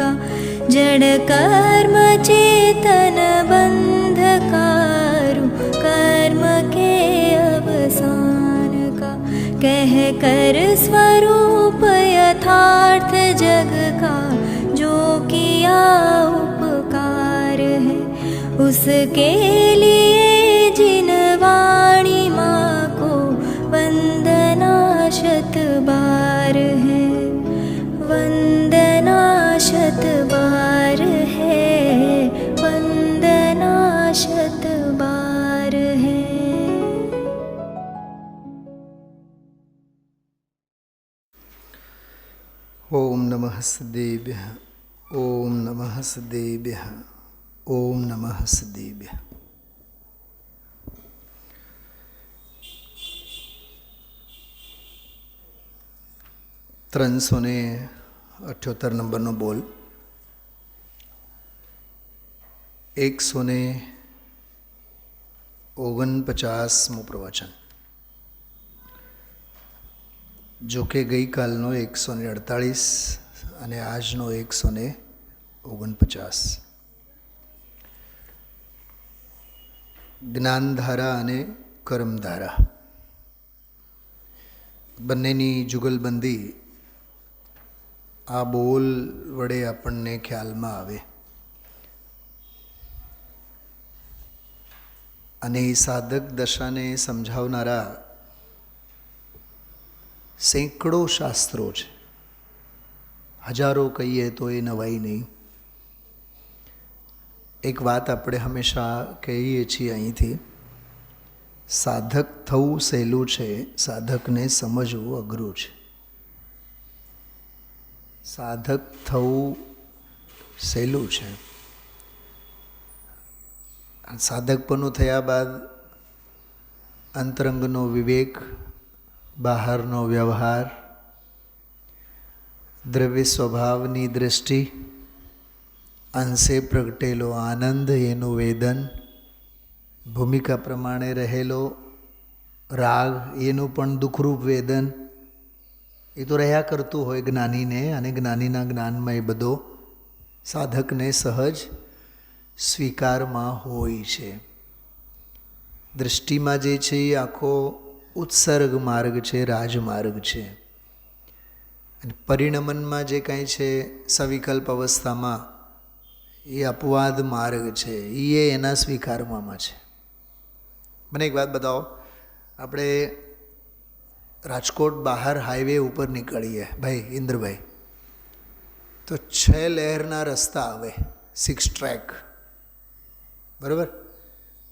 का जड़ कर्म चेतन बंधकारु कर्म के अवसान का कह कर स्वरूप यथार्थ जग का जो किया उपकार है उसके लिए जिन वाणी माँ को वंदना शत बार है वंदना शत बार है वंदना शत बार है। ओम नमः सदेभ्यः ओम नमः सदेभ्यः ओम नमः सदेभ्यः। 378 નંબરનો બોલ 149મું પ્રવચન. જો કે ગઈકાલનો 148 અને આજનો 149. જ્ઞાનધારા અને કર્મધારા બંનેની જુગલબંધી આ બોલ વડે આપણને ખ્યાલમાં આવે અને એ સાધક દશાને સમજાવનારા સેંકડો શાસ્ત્રો છે. હજારો કહીએ તો એ નવાઈ નહીં. એક વાત આપણે હંમેશા કહીએ છીએ અહીંથી, સાધક થવું સહેલું છે, સાધકને સમજવું અઘરું છે. સાધક થવું સહેલું છે. સાધકપણું થયા બાદ અંતરંગનો વિવેક, બહારનો વ્યવહાર, દ્રવ્ય સ્વભાવની દૃષ્ટિ, અંશે પ્રગટેલો આનંદ, એનું વેદન, ભૂમિકા પ્રમાણે રહેલો રાગ, એનું પણ દુઃખરૂપ વેદન, એ તો રહ્યા કરતું હોય જ્ઞાનીને, અને જ્ઞાનીના જ્ઞાનમાં એ બધો સાધકને સહજ સ્વીકારમાં હોય છે. દૃષ્ટિમાં જે છે એ આખો ઉત્સર્ગ માર્ગ છે, રાજમાર્ગ છે. અને પરિણમનમાં જે કાંઈ છે સવિકલ્પ અવસ્થામાં એ અપવાદ માર્ગ છે, એ એના સ્વીકારવામાં છે. મને એક વાત બતાવો, આપણે રાજકોટ બહાર હાઈવે ઉપર નીકળીએ ભાઈ ઇન્દ્રભાઈ, તો 6 લહેરના રસ્તા આવે, 6 ટ્રેક, બરાબર?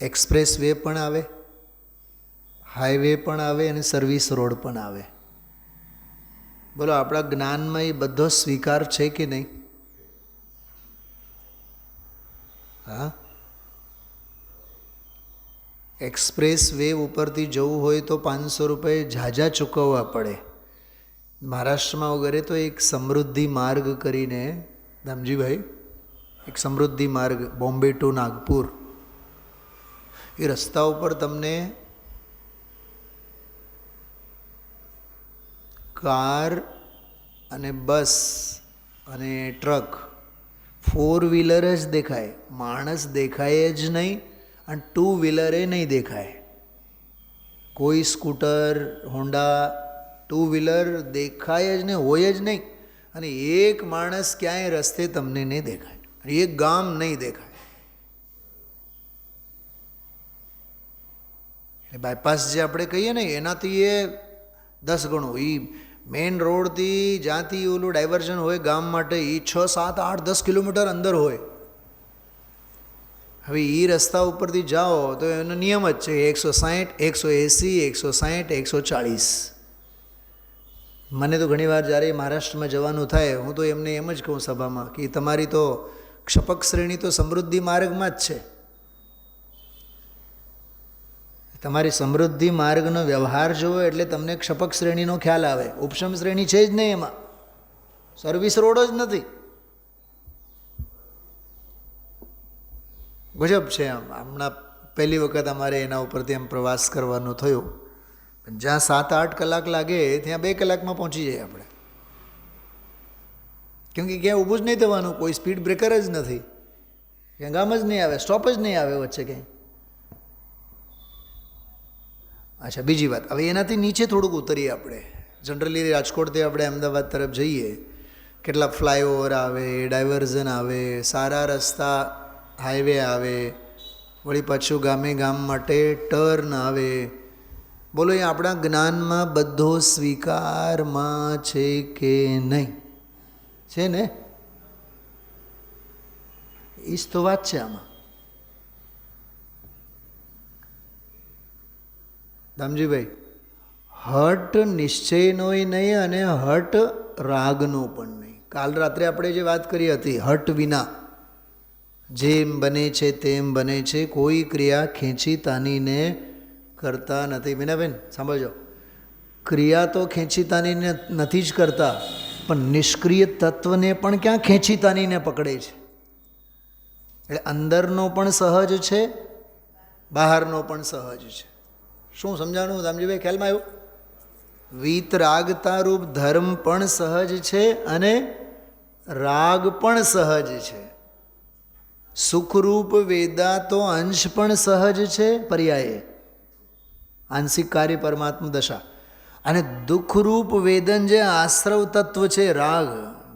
એક્સપ્રેસ વે પણ આવે, હાઈવે પણ આવે અને સર્વિસ રોડ પણ આવે. બોલો આપણા જ્ઞાનમાં એ બધો સ્વીકાર છે કે નહીં? હા, એક્સપ્રેસ વે ઉપરથી જવું હોય તો 500 રૂપિયા ઝાઝા ચૂકવવા પડે. મહારાષ્ટ્રમાં વગેરે તો એક સમૃદ્ધિ માર્ગ કરીને, દામજીભાઈ, એક સમૃદ્ધિ માર્ગ બોમ્બે ટુ નાગપુર, એ રસ્તા ઉપર તમને કાર અને બસ અને ટ્રક, 4 વ્હીલર જ દેખાય, માણસ દેખાય જ નહીં, અને 2 વ્હીલરે નહીં દેખાય. કોઈ સ્કૂટર, હોન્ડા, 2 વ્હીલર દેખાય જ નહીં, હોય જ નહીં. અને એક માણસ ક્યાંય રસ્તે તમને નહીં દેખાય, એક ગામ નહીં દેખાય. એટલે બાયપાસ જે આપણે કહીએ ને એનાથી એ 10 ગણું, એ મેઇન રોડથી જ્યાંથી ઓલું ડાયવર્ઝન હોય ગામ માટે, એ 6, 7, 8, 10 કિલોમીટર અંદર હોય. હવે એ રસ્તા ઉપરથી જાઓ તો એનો નિયમ જ છે 160, 180, 160, 140. મને તો ઘણીવાર જ્યારે મહારાષ્ટ્રમાં જવાનું થાય, હું તો એમને એમ જ કહું સભામાં કે તમારી તો ક્ષપક શ્રેણી તો સમૃદ્ધિ માર્ગમાં જ છે. તમારી સમૃદ્ધિ માર્ગનો વ્યવહાર જુઓ એટલે તમને ક્ષપક શ્રેણીનો ખ્યાલ આવે. ઉપશમ શ્રેણી છે જ નહીં, એમાં સર્વિસ રોડ જ નથી. ગજબ છે. હમણાં પહેલી વખત અમારે એના ઉપરથી એમ પ્રવાસ કરવાનું થયું. જ્યાં 7-8 કલાક લાગે ત્યાં 2 કલાકમાં પહોંચી જઈએ આપણે. કેમ કે ક્યાંય ઊભું જ નહીં થવાનું, કોઈ સ્પીડ બ્રેકર જ નથી, ક્યાં ગામ જ નહીં આવે, સ્ટોપ જ નહીં આવે વચ્ચે ક્યાંય. અચ્છા, બીજી વાત, હવે એનાથી નીચે થોડુંક ઉતરીએ આપણે. જનરલી રાજકોટથી આપણે અમદાવાદ તરફ જઈએ, કેટલા ફ્લાયઓવર આવે, ડાયવર્ઝન આવે, સારા રસ્તા હાઈવે આવે, વળી પાછું ગામે ગામ માટે ટર્ન આવે. બોલો, એ આપણા જ્ઞાનમાં બધો સ્વીકારમાં છે કે નહીં? છે ને? એ જ તો વાત છે આમાં. દામજીભાઈ, હટ નિશ્ચયનોય નહીં અને હટ રાગનો પણ નહીં. કાલ રાત્રે આપણે જે વાત કરી હતી, હટ વિના જેમ બને છે તેમ બને છે, કોઈ ક્રિયા ખેંચી તાનીને કરતા નથી. મીનાબેન સાંભળજો, ક્રિયા તો ખેંચી તાનીને નથી જ કરતા, પણ નિષ્ક્રિય તત્વને પણ ક્યાં ખેંચી તાનીને પકડે છે. એટલે અંદરનો પણ સહજ છે, બહારનો પણ સહજ છે. શું સમજાણું રામજીભાઈ? ખ્યાલમાં આવ્યું? વીતરાગતા રૂપ ધર્મ પણ સહજ છે અને રાગ પણ સહજ છે. સુખરૂપ વેદા તો અંશ પણ સહજ છે, પર્યાયે આંશિક કાર્ય પરમાત્મા દશા. અને દુઃખરૂપ વેદન જે આશ્રવ તત્વ છે રાગ,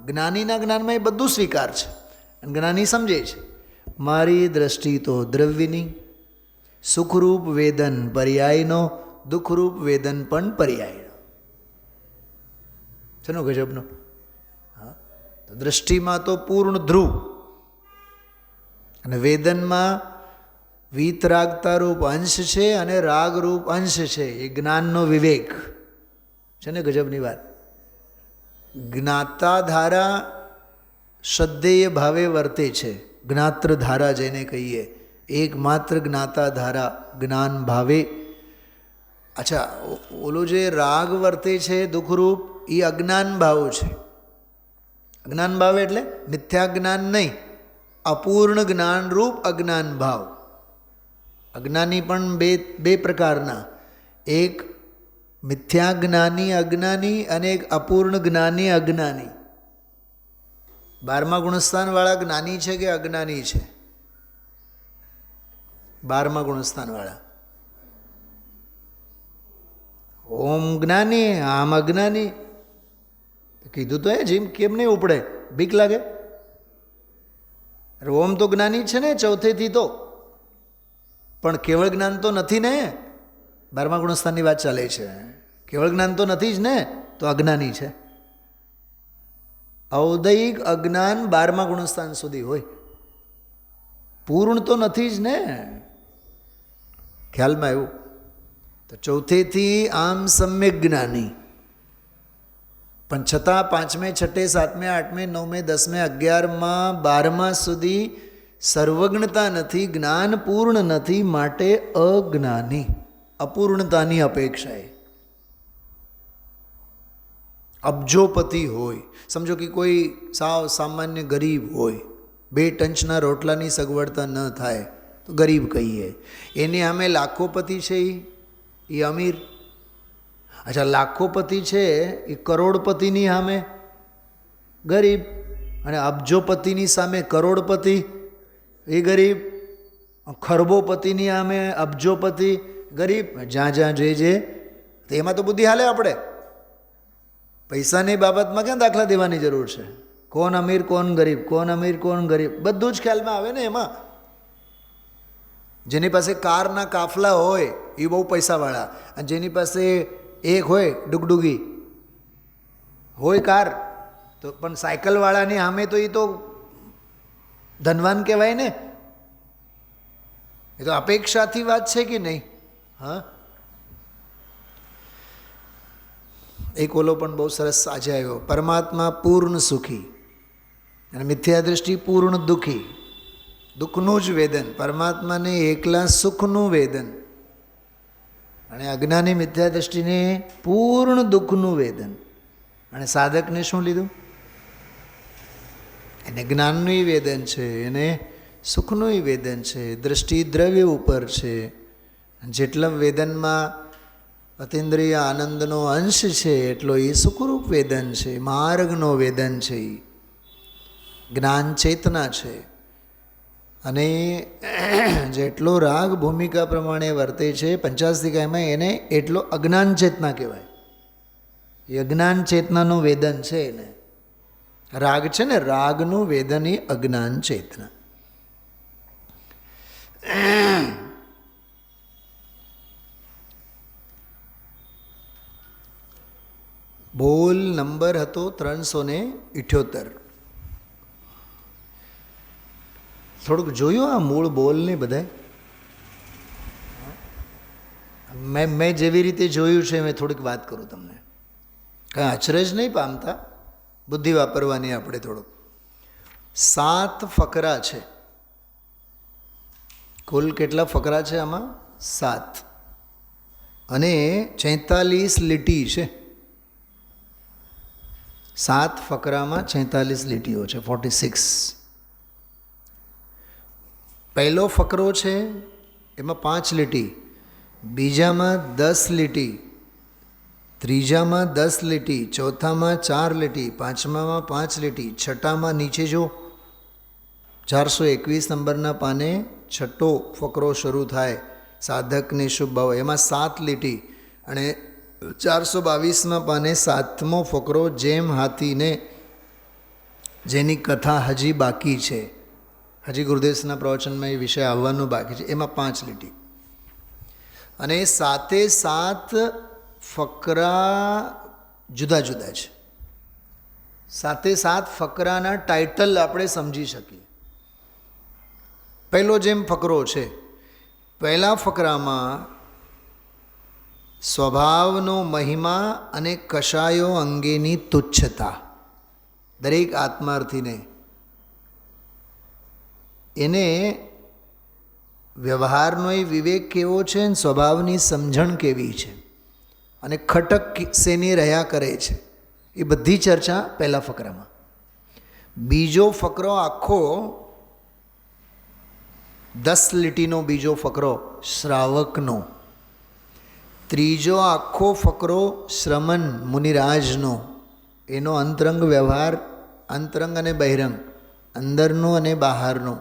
જ્ઞાનીના જ્ઞાનમાં એ બધું સ્વીકાર છે. અને જ્ઞાની સમજે છે મારી દ્રષ્ટિ તો દ્રવ્યની, સુખરૂપ વેદન પર્યાયનો, દુઃખરૂપ વેદન પણ પર્યાયનો. છે ને ગજબનો? હા, તો દ્રષ્ટિમાં તો પૂર્ણ ધ્રુવ અને વેદનમાં વીતરાગતારૂપ અંશ છે અને રાગરૂપ અંશ છે. એ જ્ઞાનનો વિવેક છે ને ગજબની વાત. જ્ઞાતા ધારા શ્રદ્ધેય ભાવે વર્તે છે, જ્ઞાત્ર ધારા જેને કહીએ, એકમાત્ર જ્ઞાતા ધારા જ્ઞાન ભાવે. અચ્છા, ઓલો જે રાગ વર્તે છે દુઃખરૂપ, એ અજ્ઞાન ભાવ છે. અજ્ઞાન ભાવ એટલે મિથ્યા જ્ઞાન નહીં, અપૂર્ણ જ્ઞાનરૂપ અજ્ઞાન ભાવ. અજ્ઞાની પણ બે પ્રકારના, એક મિથ્યા જ્ઞાની અજ્ઞાની અને એક અપૂર્ણ જ્ઞાની અજ્ઞાની. 12મા ગુણસ્થાનવાળા જ્ઞાની છે કે અજ્ઞાની છે? 12મા ગુણસ્થાનવાળા. ઓમ જ્ઞાની આમ અજ્ઞાની. કીધું તો એ જીમ કેમ નહીં ઉપડે? બીક લાગે? ઓમ તો જ્ઞાની છે ને ચોથેથી તો, પણ કેવળ જ્ઞાન તો નથી ને. 12મા ગુણસ્થાનની વાત ચાલે છે. કેવળ જ્ઞાન તો નથી જ ને, તો અજ્ઞાની છે. ઔદયિક અજ્ઞાન 12મા ગુણસ્થાન સુધી હોય, પૂર્ણ તો નથી જ ને. ખ્યાલમાં આવ્યું? તો ચોથેથી આમ સમ્યક જ્ઞાની, પણ છતાં 5મે 6ઠે 7મે 8મે 9મે 10મે 11માં 12મા સુધી સર્વજ્ઞતા નથી, જ્ઞાન પૂર્ણ નથી, માટે અજ્ઞાની, અપૂર્ણતાની અપેક્ષાએ. અબજોપતિ હોય, સમજો કે કોઈ સાવ સામાન્ય ગરીબ હોય, 2 ટંચના રોટલાની સગવડતા ન થાય તો ગરીબ કહીએ. એની સામે લાખોપતિ છે, એ અમીર. અચ્છા, લાખોપતિ છે એ કરોડપતિની સામે ગરીબ, અને અબજોપતિની સામે કરોડપતિ એ ગરીબ, ખરબોપતિની સામે અબજોપતિ ગરીબ. જ્યાં જ્યાં જે તો એમાં તો બુદ્ધિ હાલે. આપણે પૈસાની બાબતમાં ક્યાં દાખલા દેવાની જરૂર છે? કોણ અમીર કોણ ગરીબ, કોણ અમીર કોણ ગરીબ, બધું જ ખ્યાલમાં આવે ને એમાં. જેની પાસે કારના કાફલા હોય એ બહુ પૈસાવાળા, અને જેની પાસે એક હોય ડુગડુગી હોય કાર, તો પણ સાયકલવાળાની સામે તો એ તો ધનવાન કહેવાય ને. એ તો અપેક્ષાથી વાત છે કે નહીં? હા, એક ઓલો પણ બહુ સરસ આજે આવ્યો, પરમાત્મા પૂર્ણ સુખી અને મિથ્યા દૃષ્ટિ પૂર્ણ દુઃખી. દુઃખનું જ વેદન, પરમાત્માને એકલા સુખનું વેદન, અને અજ્ઞાની મિથ્યા દૃષ્ટિને પૂર્ણ દુઃખનું વેદન. અને સાધકને શું લીધું? એને જ્ઞાનનું વેદન છે, એને સુખનું વેદન છે. દૃષ્ટિ દ્રવ્ય ઉપર છે. જેટલા વેદનમાં અતિન્દ્રિય આનંદનો અંશ છે એટલો એ સુખરૂપ વેદન છે, માર્ગનો વેદન છે. જ્ઞાન ચેતના છે. અને જેટલો રાગ ભૂમિકા પ્રમાણે વર્તે છે પંચાસ્તિકામાં, એને એટલો અજ્ઞાન ચેતના કહેવાય. એ અજ્ઞાન ચેતનાનું વેદન છે. એને રાગ છે ને, રાગનું વેદન એ અજ્ઞાન ચેતના. બોલ નંબર હતો 378. થોડુંક જોયું આ મૂળ બોલને બધા? મેં જેવી રીતે જોયું છે મેં થોડીક વાત કરું તમને. કાંઈ અચરજ નહીં પામતા, બુદ્ધિ વાપરવાની આપણે થોડુંક. 7 ફકરા છે. કુલ કેટલા ફકરા છે આમાં? 7. અને 46 લીટી છે. 7 ફકરામાં 46 લીટીઓ છે, 46. પહેલો ફકરો છે એમાં 5 લીટી, બીજામાં 10 લીટી, ત્રીજામાં 10 લીટી, ચોથામાં 4 લીટી, પાંચમામાં 5 લીટી, છઠ્ઠામાં નીચે જો 421 નંબરના પાને છઠ્ઠો ફકરો શરૂ થાય, સાધકને શુભ ભાવ, એમાં 7 લીટી. અને 422માં પાને 7મો ફકરો, જેમ હાથીને, જેની કથા હજી બાકી છે, હજી ગુરુદેવના પ્રવચનમાં એ વિષય આવવાનું બાકી છે, એમાં 5 લીટી. અને 7 ફકરા જુદા જુદા છે. 7 ફકરાના ટાઇટલ આપણે સમજી શકીએ. પહેલો જેમ ફકરો છે, પહેલા ફકરામાં સ્વભાવનો મહિમા અને કશાયો અંગેની તુચ્છતા, દરેક આત્માર્થીને એને વ્યવહારનો એ વિવેક કેવો છે અને સ્વભાવની સમજણ કેવી છે અને ખટક શેની રહ્યા કરે છે, એ બધી ચર્ચા પહેલા ફકરામાં. બીજો ફકરો આખો 10 લીટીનો બીજો ફકરો શ્રાવકનો. ત્રીજો આખો ફકરો શ્રમણ મુનિરાજનો, એનો અંતરંગ વ્યવહાર, અંતરંગ અને બહિરંગ, અંદરનો અને બહારનો,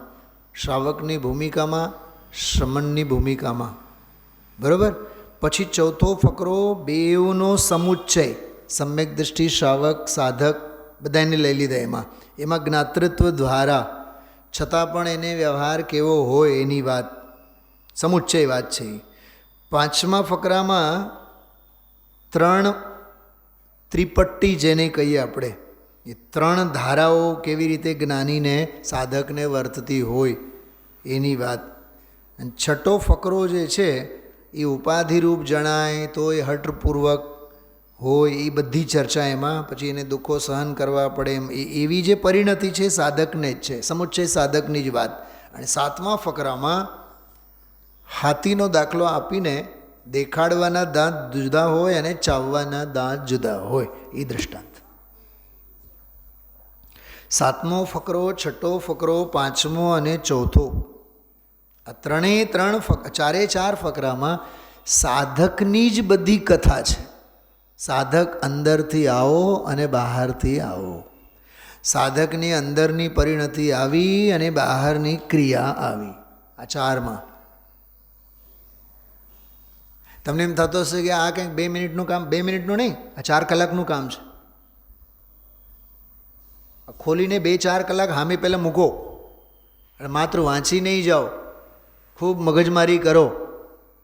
શ્રાવકની ભૂમિકામાં, શ્રમણની ભૂમિકામાં. બરાબર. પછી ચોથો ફકરો બેવનો સમુચ્ચય, સમ્યક દૃષ્ટિ, શ્રાવક, સાધક બધાને લઈ લીધા. એમાં જ્ઞાતૃત્વ દ્વારા છતાં પણ એને વ્યવહાર કેવો હોય એની વાત, સમુચ્ચય વાત છે. પાંચમા ફકરામાં 3 ત્રિપટ્ટી જેને કહીએ આપણે, એ 3 ધારાઓ કેવી રીતે જ્ઞાનીને, સાધકને વર્તતી હોય એની વાત. અને છઠ્ઠો ફકરો જે છે એ ઉપાધિરૂપ જણાય તો એ હઠપૂર્વક હોય, એ બધી ચર્ચા એમાં. પછી એને દુઃખો સહન કરવા પડે એમ એવી જે પરિણતિ છે સાધકને જ છે, સમુચ્ચય સાધકની જ વાત. અને 7મા ફકરામાં હાથીનો દાખલો આપીને દેખાડવાના દાંત જુદા હોય અને ચાવવાના દાંત જુદા હોય, એ દૃષ્ટાંત. 7મો ફકરો, છઠ્ઠો ફકરો, 5મો અને ચોથો, આ 4 ફકરામાં સાધકની જ બધી કથા છે. સાધક અંદરથી આવો અને બહારથી આવો, સાધકની અંદરની પરિણતિ આવી અને બહારની ક્રિયા આવી. આ 4માં તમને એમ થતો હશે કે આ કંઈક 2 મિનિટનું કામ, 2 મિનિટનું નહીં, આ 4 કલાકનું કામ છે. ખોલીને 2-4 કલાક હામે પહેલાં મૂકો અને માત્ર વાંચી નહીં જાઓ, ખૂબ મગજમારી કરો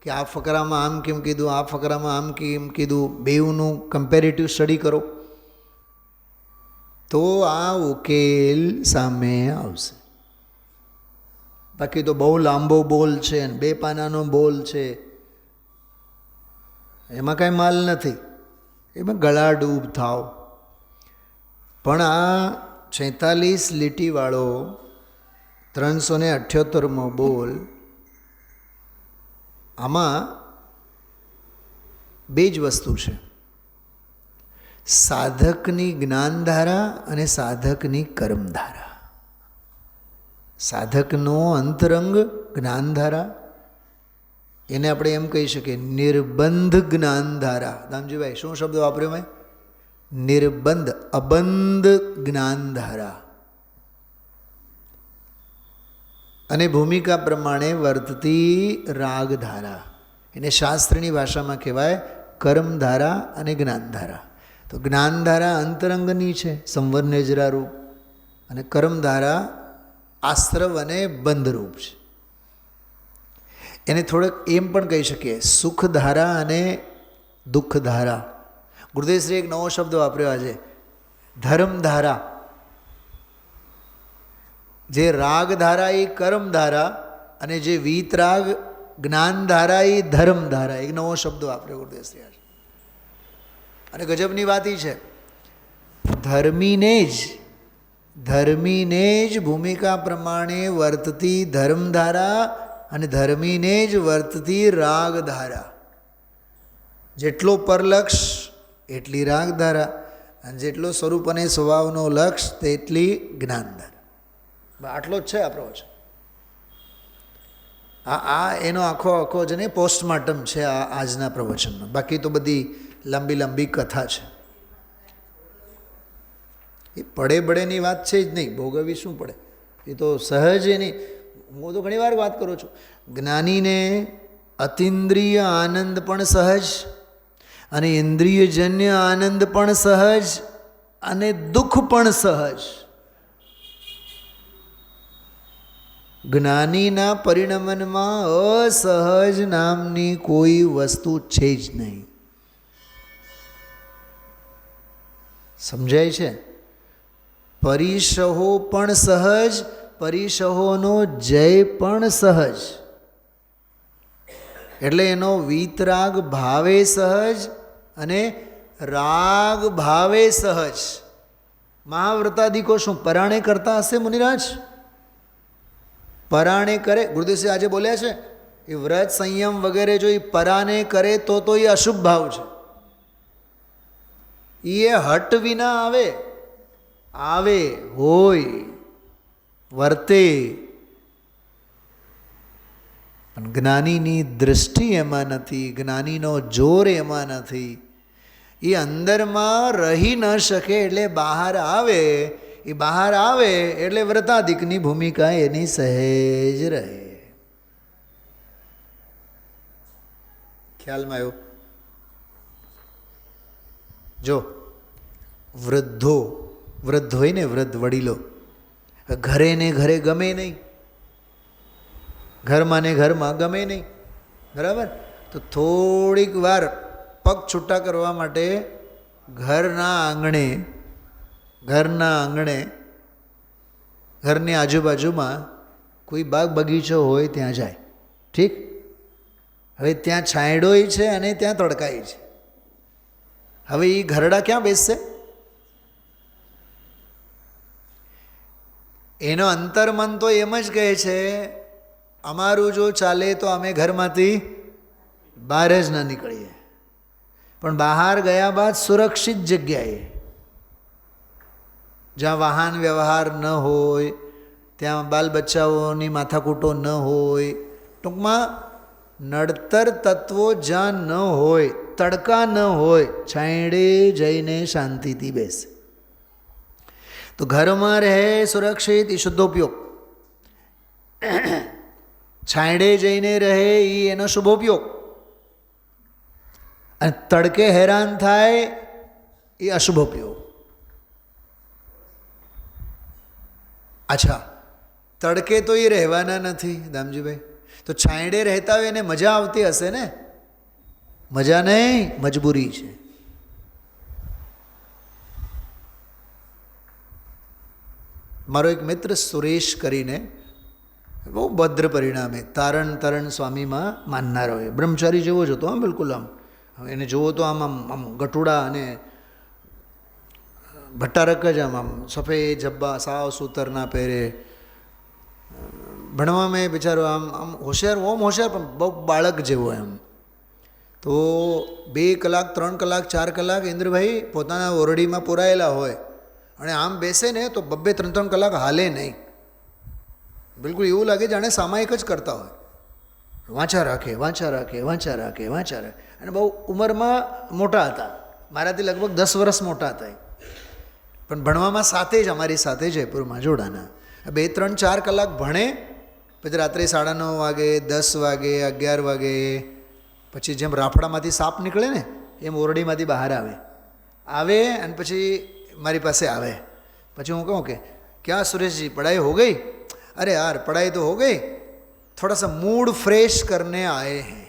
કે આ ફકરામાં આમ કેમ કીધું, આ ફકરામાં આમ કેમ કીધું, બેઉનું કમ્પેરેટિવ સ્ટડી કરો તો આ ઉકેલ સામે આવશે. બાકી તો બહુ લાંબો બોલ છે અને 2 પાનાનો બોલ છે, એમાં કાંઈ માલ નથી, એમાં ગળા ડૂબ થાવ. પણ આ 46 લીટીવાળો 378મો બોલ, આમાં 2 જ વસ્તુ છે, સાધકની જ્ઞાનધારા અને સાધકની કર્મધારા. સાધકનો અંતરંગ જ્ઞાનધારા, એને આપણે એમ કહી શકીએ નિર્બંધ જ્ઞાનધારા. દામજીભાઈ શું શબ્દ વાપર્યો મેં? નિર્બંધ, અબંધ જ્ઞાનધારા. અને ભૂમિકા પ્રમાણે વર્તતી રાગધારા, એને શાસ્ત્રની ભાષામાં કહેવાય કર્મધારા અને જ્ઞાનધારા. તો જ્ઞાનધારા અંતરંગની છે, સંવરને જરારૂપ, અને કર્મધારા આશ્રવ અને બંધરૂપ છે. એને થોડોક એમ પણ કહી શકીએ સુખધારા અને દુઃખધારા. ગુરુદેવશ્રી એક નવો શબ્દ વાપર્યો આજે, ધર્મધારા. જે રાગધારા એ કર્મધારા અને જે વીતરાગ જ્ઞાનધારા એ ધર્મધારા. એક નવો શબ્દ વાપર્યો ગુરુદેવશ્રી આજે. અને ગજબની વાત એ છે, ધર્મીને જ ભૂમિકા પ્રમાણે વર્તતી ધર્મધારા અને ધર્મીને જ વર્તતી રાગધારા. જેટલો પરલક્ષ એટલી રાગધારા, અને જેટલો સ્વરૂપ અને સ્વભાવનો લક્ષ તેટલી જ્ઞાનધારા. આટલો જ છે આ પ્રવચન. આ એનો આખો જ ને પોસ્ટમોર્ટમ છે આ આજના પ્રવચનનો. બાકી તો બધી લાંબી કથા છે. એ પડેની વાત છે જ નહીં, ભોગવવી શું પડે, એ તો સહજ નહીં. હું તો ઘણી વાર વાત કરું છું, જ્ઞાનીને અતિન્દ્રિય આનંદ પણ સહજ, અને ઇન્દ્રિયજન્ય આનંદ પણ સહજ, અને દુઃખ પણ સહજ. જ્ઞાનીના પરિણમનમાં અસહજ નામની કોઈ વસ્તુ છે જ નહીં. સમજાય છે? પરિસહો પણ સહજ, પરિસહોનો જય પણ સહજ. એટલે એનો વીતરાગ ભાવે સહજ અને રાગ ભાવે સહજ. મહાવ્રતાદિકો શું પરાણે કરતા હશે મુનિરાજ? પરાણે કરે. ગુરુદેવજી આજે બોલ્યા છે એ વ્રત સંયમ વગેરે જો એ પરાને કરે તો એ અશુભ ભાવ છે. એ હટ વિના આવે હોય વર્તે. પણ જ્ઞાનીની દૃષ્ટિ એમાં નથી, જ્ઞાનીનો જોર એમાં નથી. એ અંદરમાં રહી ન શકે એટલે બહાર આવે. એ બહાર આવે એટલે વ્રતાધિકની ભૂમિકા એની સહેજ રહે. ખ્યાલમાં આવ્યો? જો વૃદ્ધ હોય ને, વૃદ્ધ વડીલો, ઘરે ને ઘરે ગમે નહીં, ઘરમાં ને ઘરમાં ગમે નહીં, બરાબર? તો થોડીક વાર પગ છૂટા કરવા માટે ઘરના આંગણે, ઘરની આજુબાજુમાં કોઈ બાગ બગીચો હોય ત્યાં જાય. ઠીક? હવે ત્યાં છાંયડોય છે અને ત્યાં તડકાય છે. હવે એ ઘરડા ક્યાં બેસશે? એનો અંતર્મન તો એમ જ કહે છે, અમારું જો ચાલે તો અમે ઘરમાંથી બહાર જ ન નીકળીએ. પણ બહાર ગયા બાદ સુરક્ષિત જગ્યાએ, જ્યાં વાહન વ્યવહાર ન હોય, ત્યાં બાલ બચ્ચાઓની માથાકૂટો ન હોય, ટૂંકમાં નડતર તત્વો જ્યાં ન હોય, તડકા ન હોય, છાંયડે જઈને શાંતિથી બેસે. તો ઘરમાં રહે સુરક્ષિત, એ શુદ્ધોપયોગ. છાંયડે જઈને રહે એ એનો શુભોપયોગ. અને તડકે હેરાન થાય એ અશુભોપયોગ. અચ્છા, તડકે તો એ રહેવાના નથી દામજીભાઈ, તો છાંયડે રહેતા હોય એને મજા આવતી હશે ને? મજા નહીં, મજબૂરી છે. મારો એક મિત્ર સુરેશ કરીને, બહુ ભદ્ર પરિણામે તારણ સ્વામીમાં માનનારો હોય, બ્રહ્મચારી જેવો જ હતો. આમ બિલકુલ આમ એને જુઓ તો આમ ગટુડા અને ભટ્ટારક જ, આમ સફેદ જબ્બા, સાવ સૂતરના પહેરે. ભણવામાં બિચારો આમ હોશિયાર, ઓમ હોશિયાર, પણ બહુ બાળક જેવો એમ. તો 2 કલાક 3 કલાક 4 કલાક ઇન્દ્રભાઈ પોતાના ઓરડીમાં પુરાયેલા હોય અને આમ બેસે ને તો 2-3 કલાક હાલે નહીં. બિલકુલ એવું લાગે જાણે સામાયિક જ કરતા હોય. વાંચા રાખે. અને બહુ ઉંમરમાં મોટા હતા, મારાથી લગભગ 10 વર્ષ મોટા હતા. પણ ભણવામાં સાથે જ અમારી સાથે જયપુરમાં જોડાના. 2-3-4 કલાક ભણે પછી રાત્રે 9:30 વાગે, 10 વાગે, 11 વાગે, પછી જેમ રાફડામાંથી સાપ નીકળે ને એમ ઓરડીમાંથી બહાર આવે અને પછી મારી પાસે આવે. પછી હું કહું કે ક્યાં સુરેશજી પढ़ाई हो गई? अरे यार पढ़ाई तो हो गई, थोड़ा सा मूड फ्रेश करने आए हैं.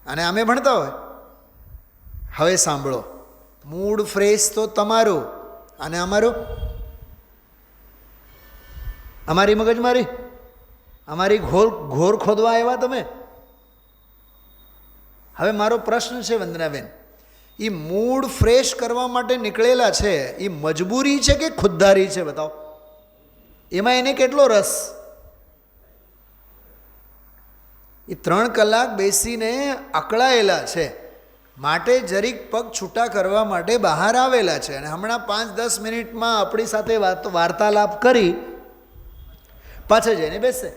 અને અમે ભણતા હોય. હવે સાંભળો, મૂડ ફ્રેશ તો તમારું અને અમારું, અમારી મગજમારી, અમારી ઘોર ખોદવા આવ્યા તમે. હવે મારો પ્રશ્ન છે વંદનાબેન, એ મૂડ ફ્રેશ કરવા માટે નીકળેલા છે, એ મજબૂરી છે કે ખુદદારી છે? બતાવો. એમાં એને કેટલો રસ? એ 3 કલાક બેસીને અકળાયેલા છે, માટે જરીક પગ છૂટા કરવા માટે બહાર આવેલા છે. અને હમણાં 5-10 મિનિટમાં આપણી સાથે વાર્તાલાપ કરી પાછા જઈને બેસે.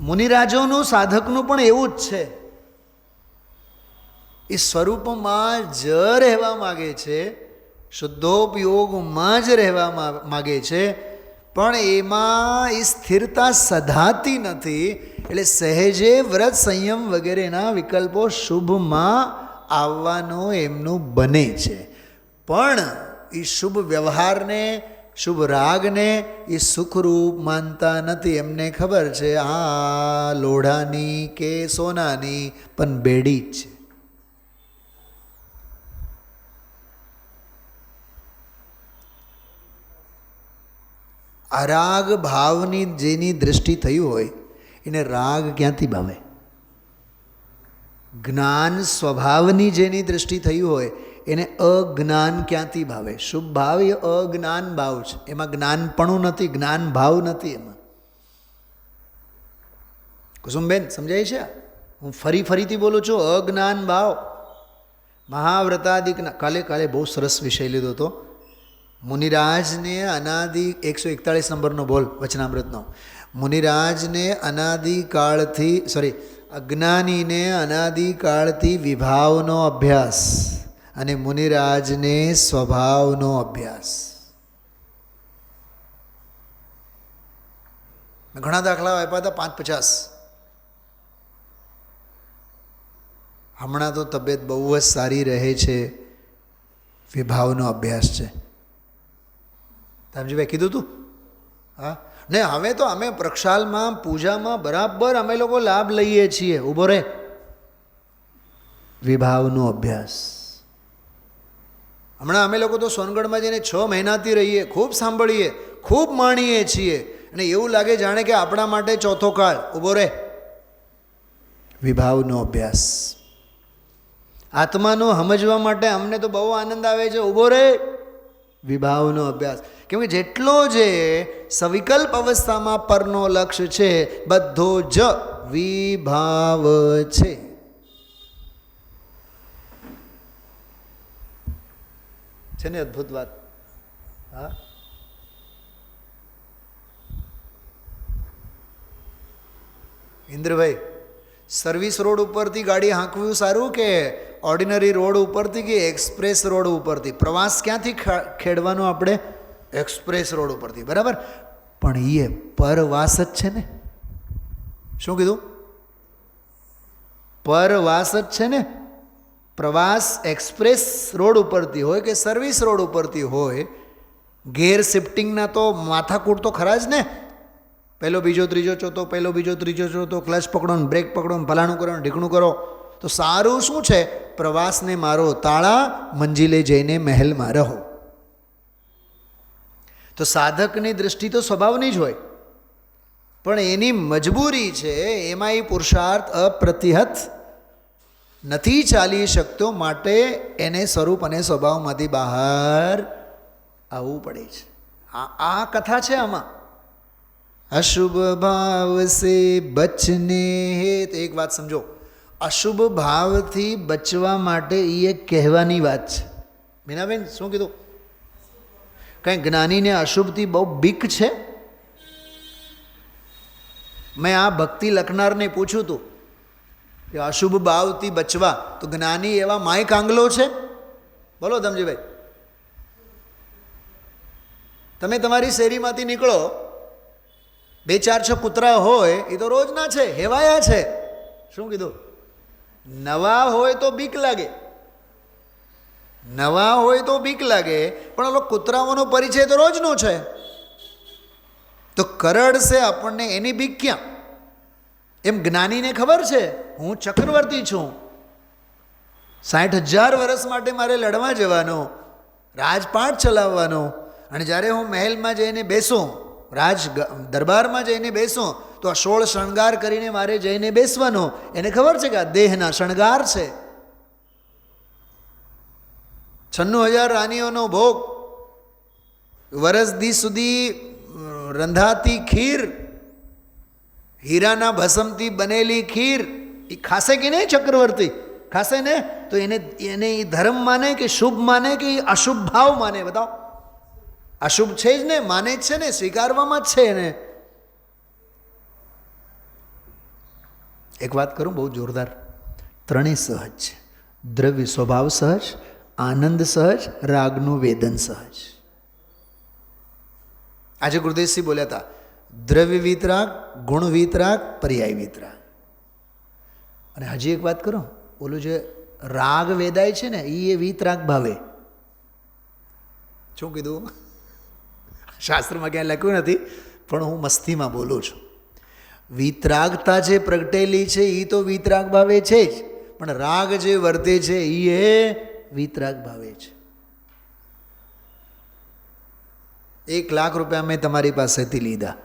મુનિરાજોનું, સાધકનું પણ એવું જ છે. એ સ્વરૂપમાં જ રહેવા માગે છે, શુદ્ધોપયોગમાં જ રહેવા માગે છે, પણ એમાં એ સ્થિરતા સધાતી નથી. એટલે સહેજે વ્રત સંયમ વગેરેના વિકલ્પો શુભમાં આવવાનો એમનું બને છે, પણ એ શુભ વ્યવહારને, શુભ રાગને એ સુખરૂપ માનતા નથી. એમને ખબર છે આ લોઢાની કે સોનાની પણ બેડી જ છે. અરાગ ભાવની જેની દૃષ્ટિ થઈ હોય એને રાગ ક્યાંથી ભાવે? જ્ઞાન સ્વભાવની જેની દૃષ્ટિ થઈ હોય એને અજ્ઞાન ક્યાંથી ભાવે? શુભ ભાવ એ અજ્ઞાન ભાવ છે, એમાં જ્ઞાનપણું નથી, જ્ઞાન ભાવ નથી એમાં. કુસુમબેન સમજાય છે? હું ફરીથી બોલું છું, અજ્ઞાન ભાવ. મહાવ્રતાદિકના કાલે બહુ સરસ વિષય લીધો હતો. મુનિરાજને અનાદિ 141 નંબરનો બોલ વચનામૃતનો. મુનિરાજને અજ્ઞાનીને અનાદિકાળથી વિભાવનો અભ્યાસ અને મુનિરાજને સ્વભાવનો અભ્યાસ. ઘણા દાખલાઓ આપ્યા હતા, 5-50. હમણાં તો તબિયત બહુ જ સારી રહે છે, વિભાવનો અભ્યાસ છે. તામજીભાઈ કીધું તું? હા ને. હવે તો અમે પ્રક્ષાલમાં, પૂજામાં બરાબર અમે લોકો લાભ લઈએ છીએ. ઊભો રહે. વિભાવનો અભ્યાસ. હમણાં અમે લોકો તો સોનગઢમાં જઈને 6 મહિનાથી રહીએ, ખૂબ સાંભળીએ, ખૂબ માણીએ છીએ, અને એવું લાગે જાણે કે આપણા માટે ચોથો કાળ. ઊભો રહે. વિભાવનો અભ્યાસ. આત્માનો સમજવા માટે અમને તો બહુ આનંદ આવે છે. ઊભો રહે. વિભાવનો અભ્યાસ. કેમ કે જેટલો જે સવિકલ્પ અવસ્થામાં પરનો લક્ષ્ય છે બધો જ વિભાવ છે. છે ને અદ્ભુત વાત? હા. ઇન્દ્રભાઈ, સર્વિસ રોડ ઉપરથી ગાડી હાંકવું સારું કે ઓર્ડિનરી રોડ ઉપરથી કે એક્સપ્રેસ રોડ ઉપરથી? પ્રવાસ ક્યાંથી ખેડવાનો આપણે? એક્સપ્રેસ રોડ ઉપરથી, બરાબર. પણ એ પરવાસ જ છે ને. શું કીધું? પરવાસ જ છે ને. પ્રવાસ એક્સપ્રેસ રોડ ઉપરથી હોય કે સર્વિસ રોડ ઉપરથી હોય, ગેર શિફ્ટિંગના તો માથાકૂટ તો ખરા જ ને. પહેલો બીજો ત્રીજો ચોથો, પહેલો બીજો ત્રીજો ચોથો, ક્લચ પકડો ને બ્રેક પકડો ને ફલાણું કરો ને ઢીકણું કરો. તો સારું શું છે? પ્રવાસને મારો તાળા, મંજિલે જઈને મહેલમાં રહો. તો સાધકની દૃષ્ટિ તો સ્વભાવની જ હોય, પણ એની મજબૂરી છે, એમાં એ પુરુષાર્થ અપ્રતિહત નથી ચાલી શકતો, માટે એને સ્વરૂપ અને સ્વભાવમાંથી બહાર આવવું પડે છે. આ કથા છે. આમાં અશુભ ભાવ સે બચને હેત. એક વાત સમજો, અશુભ ભાવથી બચવા માટે એ એક કહેવાની વાત છે. મીનાબેન શું કીધું? કંઈ જ્ઞાનીને અશુભથી બહુ બીક છે? મેં આ ભક્તિ લખનારને પૂછ્યું હતું કે અશુભ ભાવથી બચવા, તો જ્ઞાની એવા માય કાંગલો છે? બોલો ધમજીભાઈ. તમે તમારી શેરીમાંથી નીકળો 2-4 6 કૂતરા હોય એ તો રોજના છે, હેવાયા છે. શું કીધું? નવા હોય તો બીક લાગે, નવા હોય તો બીક લાગે, પણ ઓલો કૂતરાઓનો પરિચય તો રોજનો છે. તો કરડશે આપણને એની બીક ક્યાં? એમ જ્ઞાનીને ખબર છે હું ચક્રવર્તી છું, 60,000 વર્ષ માટે મારે લડવા જવાનું, રાજપાટ ચલાવવાનો, અને જ્યારે હું મહેલમાં જઈને બેસું, રાજ દરબારમાં જઈને બેસું તો આ 16 શણગાર કરીને મારે જઈને બેસવાનું. એને ખબર છે કે આ દેહના શણગાર છે. 96,000 રાનીઓનો ભોગ, વરસ દી સુધી રંધાતી ખીર, હીરાના ભસમથી બનેલી ખીર, એ ખાશે કે નહીં ચક્રવર્તી? ખાશે ને? તો એને એ ધર્મ માને કે શુભ માને કે અશુભ ભાવ માને? બતાવો. અશુભ છે જ ને, માને જ છે ને, સ્વીકારવામાં જ છે એને. એક વાત કરું બહુ જોરદાર, ત્રણેય સહજ છે. દ્રવ્ય સ્વભાવ સહજ, આનંદ સહજ, રાગનું વેદન સહજ. આજે ગુરુદેવસિંહ બોલ્યા હતા, દ્રવ્ય વિતરાગ, ગુણ વિતરાગ, પર્યાય વિતરાગ. અને હજી એક વાત કરું, ઓલું જે રાગ વેદાય છે ને એ વિતરાગ ભાવે. શું કીધું? શાસ્ત્રમાં ક્યાંય લખ્યું નથી, પણ હું મસ્તીમાં બોલું છું. વિતરાગતા જે પ્રગટેલી છે એ તો વિતરાગ ભાવે છે જ, પણ રાગ જે વર્તે છે એ વિતરાગ ભાવે છે. 1 લાખ રૂપિયા મેં તમારી પાસેથી લીધા,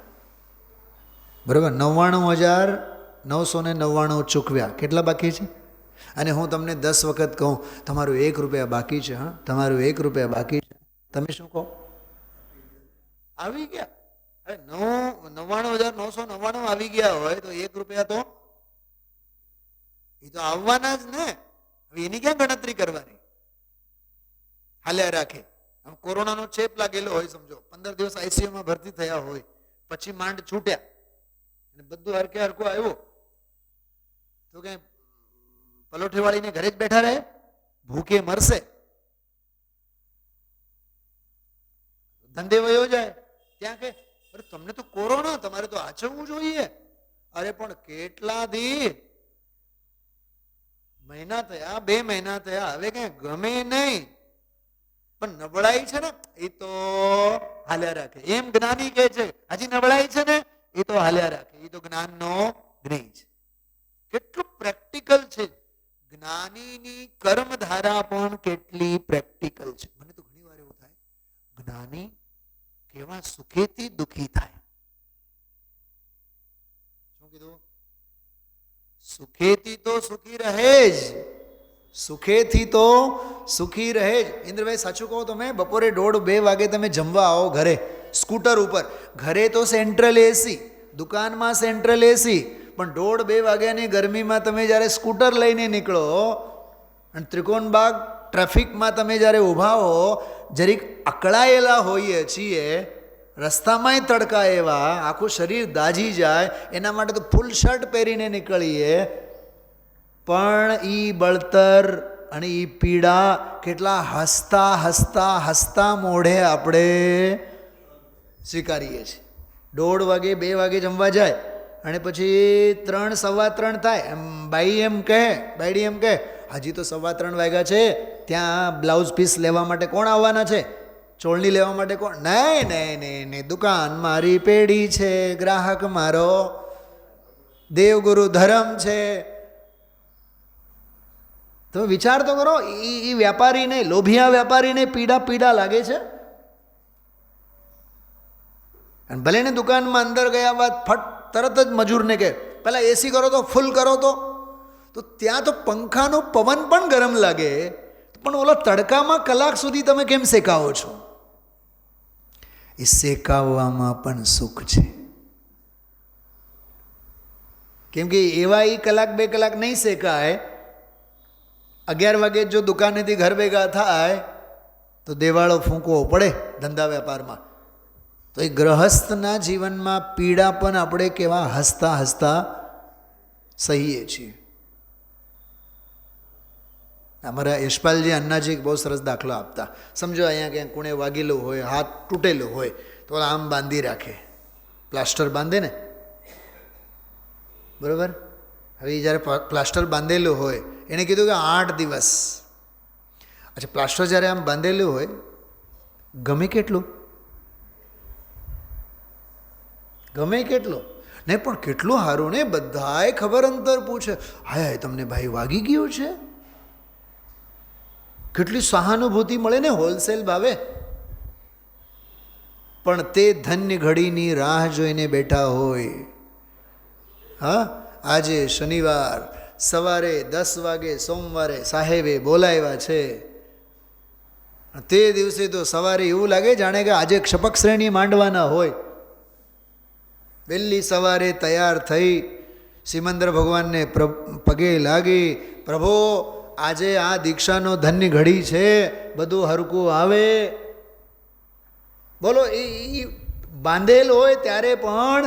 બરાબર? 99,999 ચૂકવ્યા. કેટલા બાકી છે? અને હું તમને 10 વખત કહું તમારું 1 રૂપિયા બાકી છે, હા તમારું 1 રૂપિયા બાકી છે, તમે શું કહો? આવી ગયા. અરે 99,999 આવી ગયા હોય તો 1 રૂપિયા તો એ તો આવવાના જ ને. હવે એની ક્યાં ગણતરી કરવાની? હાલ્યા રાખે. આમ કોરોનાનો ચેપ લાગેલો હોય, સમજો 15 દિવસ આઈસીયુમાં ભરતી થયા હોય, પછી માંડ છૂટ્યા અને બધું હરકે હરકો આવ્યો તો કે પલોઠી વાળીને ઘરે જ બેઠા રહે, ભૂખે મરશે, ધંધે વયો જાય. ત્યાં કે અરે તમને તો કોરોના, તમારે તો આચરવું જોઈએ. અરે પણ કેટલા દી, મહિના થયા, 2 મહિના થયા, હવે કઈ ગમે નહીં, પણ નબળાઈ છે ને એ તો હાલ્યા રાખે. એમ જ્ઞાની કહે છે હજી નબળાઈ છે ને એ તો હાલ્યા રાખે. એ તો જ્ઞાનનો જ્ઞેય છે. કેટલું પ્રેક્ટિકલ છે જ્ઞાનીની કર્મધારા, પણ કેટલી પ્રેક્ટિકલ છે. મને તો ઘણી વાર એવું થાય, જ્ઞાની કેવા સુખેથી દુખી થાય. શું કીધું? સુખેથી તો સુખી રહે જ, સુખેથી તો સુખી રહે જ. ઇન્દ્રભાઈ સાચું કહો, તમે બપોરે 1:30-2 વાગે તમે જમવા આવો ઘરે, સ્કૂટર ઉપર, ઘરે તો સેન્ટ્રલ એસી, દુકાનમાં સેન્ટ્રલ એસી, પણ 1:30-2 વાગ્યાની ગરમીમાં તમે જ્યારે સ્કૂટર લઈને નીકળો અને ત્રિકોણબાગ ટ્રાફિકમાં તમે જ્યારે ઊભા હો, જરીક અકળાયેલા હોઈએ છીએ, રસ્તામાંય તડકા એવા, આખું શરીર દાઝી જાય, એના માટે તો ફૂલ શર્ટ પહેરીને નીકળીએ, પણ એ બળતર અને એ પીડા કેટલા હસતા હસતા હસતા મોઢે આપણે સ્વીકારીએ છીએ. 1:30 વાગે 2 વાગે જમવા જાય અને પછી 3, 3:15 થાય, એમ બાયડી એમ કહે હજી તો 3:15 વાગ્યા છે, ત્યાં બ્લાઉઝ પીસ લેવા માટે કોણ આવવાના છે? ચોળની લેવા માટે કોણ? નહીં નહીં નહીં નહીં, દુકાન મારી પેઢી છે, ગ્રાહક મારો દેવગુરુ ધર્મ છે. તમે વિચાર તો કરો, એ વેપારીને, લોભિયા વેપારીને પીડા લાગે છે. અને ભલે ને દુકાનમાં અંદર ગયા બાદ તરત જ મજૂરને કહે પહેલાં એસી કરો તો, ફૂલ કરો તો ત્યાં તો પંખાનો પવન પણ ગરમ લાગે, પણ ઓલા તડકામાં કલાક સુધી તમે કેમ શેકાવો છો? એ શેકાવવામાં પણ સુખ છે. કેમ કે એવા એ 1-2 કલાક નહીં શેકાય. 11 વાગે જો દુકાનેથી ઘર ભેગા થાય તો દેવાળો ફૂંકવો પડે ધંધા વેપારમાં. તો એ ગ્રહસ્થના જીવનમાં પીડા પણ આપણે કેવા હસતા હસતા સહીએ છીએ. અમારા યશપાલજી અન્નાજી બહુ સરસ દાખલો આપતા. સમજો અહીંયા ક્યાંક કોણે વાગેલું હોય, હાથ તૂટેલું હોય તો આમ બાંધી રાખે, પ્લાસ્ટર બાંધે ને, બરાબર. હવે જ્યારે પ્લાસ્ટર બાંધેલું હોય એણે કીધું કે 8 દિવસ. અચ્છા, પ્લાસ્ટર જ્યારે આમ બાંધેલું હોય ગમે કેટલું નહીં, પણ કેટલું સારું ને, બધાએ ખબર અંતર પૂછે, હાય હાય તમને ભાઈ વાગી ગયું છે, કેટલી સહાનુભૂતિ મળે ને હોલસેલ ભાવે. પણ તે ધન્ય ઘડીની રાહ જોઈને બેઠા હોય. હા, આજે શનિવાર સવારે 10 વાગે સોમવારે સાહેબે બોલાવ્યા છે, તે દિવસે તો સવારે એવું લાગે જાણે કે આજે ક્ષપક શ્રેણી માંડવાના હોય. વહેલી સવારે તૈયાર થઈ સિમંદર ભગવાનને પગે લાગી, પ્રભુ આજે આ દીક્ષાનો ધન્ય ઘડી છે, બધું હરકું આવે. બોલો, એ બાંધેલ હોય ત્યારે પણ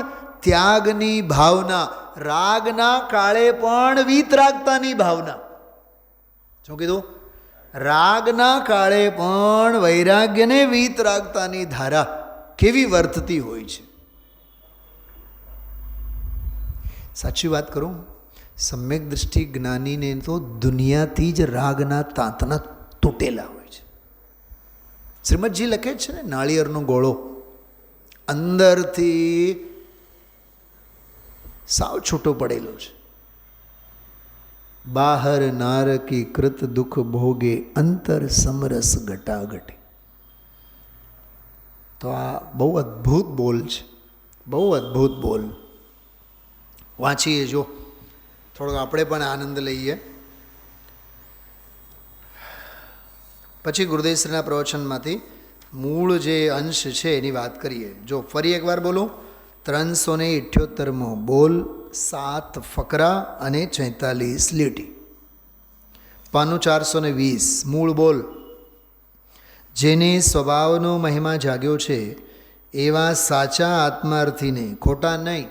ત્યાગની ભાવના, રાગના કાળે પણ વીતરાગતાની ભાવના. શું કીધું? રાગના કાળે પણ વૈરાગ્યને વીતરાગતાની ધારા કેવી વર્તતી હોય છે. સાચી વાત કરું, સમ્યક દૃષ્ટિ જ્ઞાનીને તો દુનિયાથી જ રાગના તાંતના તૂટેલા હોય છે. શ્રીમદજી લખે છે ને, નાળિયેરનો ગોળો અંદરથી સાવ છૂટો પડેલો છે. બાહર નારકી કૃત દુઃખ ભોગે, અંતર સમરસ ઘટાઘટી. તો આ બહુ અદ્ભુત બોલ છે, બહુ અદ્ભુત બોલ. વાંચીએ જો, થોડોક આપણે પણ આનંદ લઈએ. પછી ગુરુદેવશ્રીના પ્રવચનમાંથી મૂળ જે અંશ છે એની વાત કરીએ. જો ફરી એકવાર બોલું, 378મો બોલ, 7 ફકરા અને 46 લીટી. પાનું 420. મૂળ બોલ. જેને સ્વભાવનો મહિમા જાગ્યો છે એવા સાચા આત્માર્થીને, ખોટા નહીં,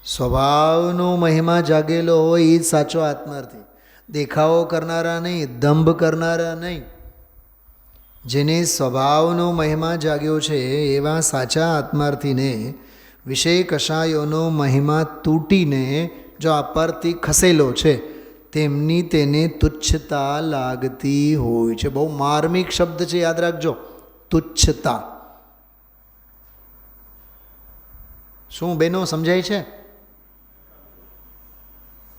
સ્વભાવનો મહિમા જાગેલો હોય એ જ સાચો આત્માર્થી, દેખાવો કરનારા નહીં, દંભ કરનારા નહીં. જેને સ્વભાવનો મહિમા જાગ્યો છે એવા સાચા આત્માર્થીને વિષય કષાયોનો મહિમા તૂટીને જો આ પરથી ખસેલો છે તેમની તેને તુચ્છતા લાગતી હોય છે. બહુ માર્મિક શબ્દ છે, યાદ રાખજો, તુચ્છતા. શું બહેનો સમજાય છે?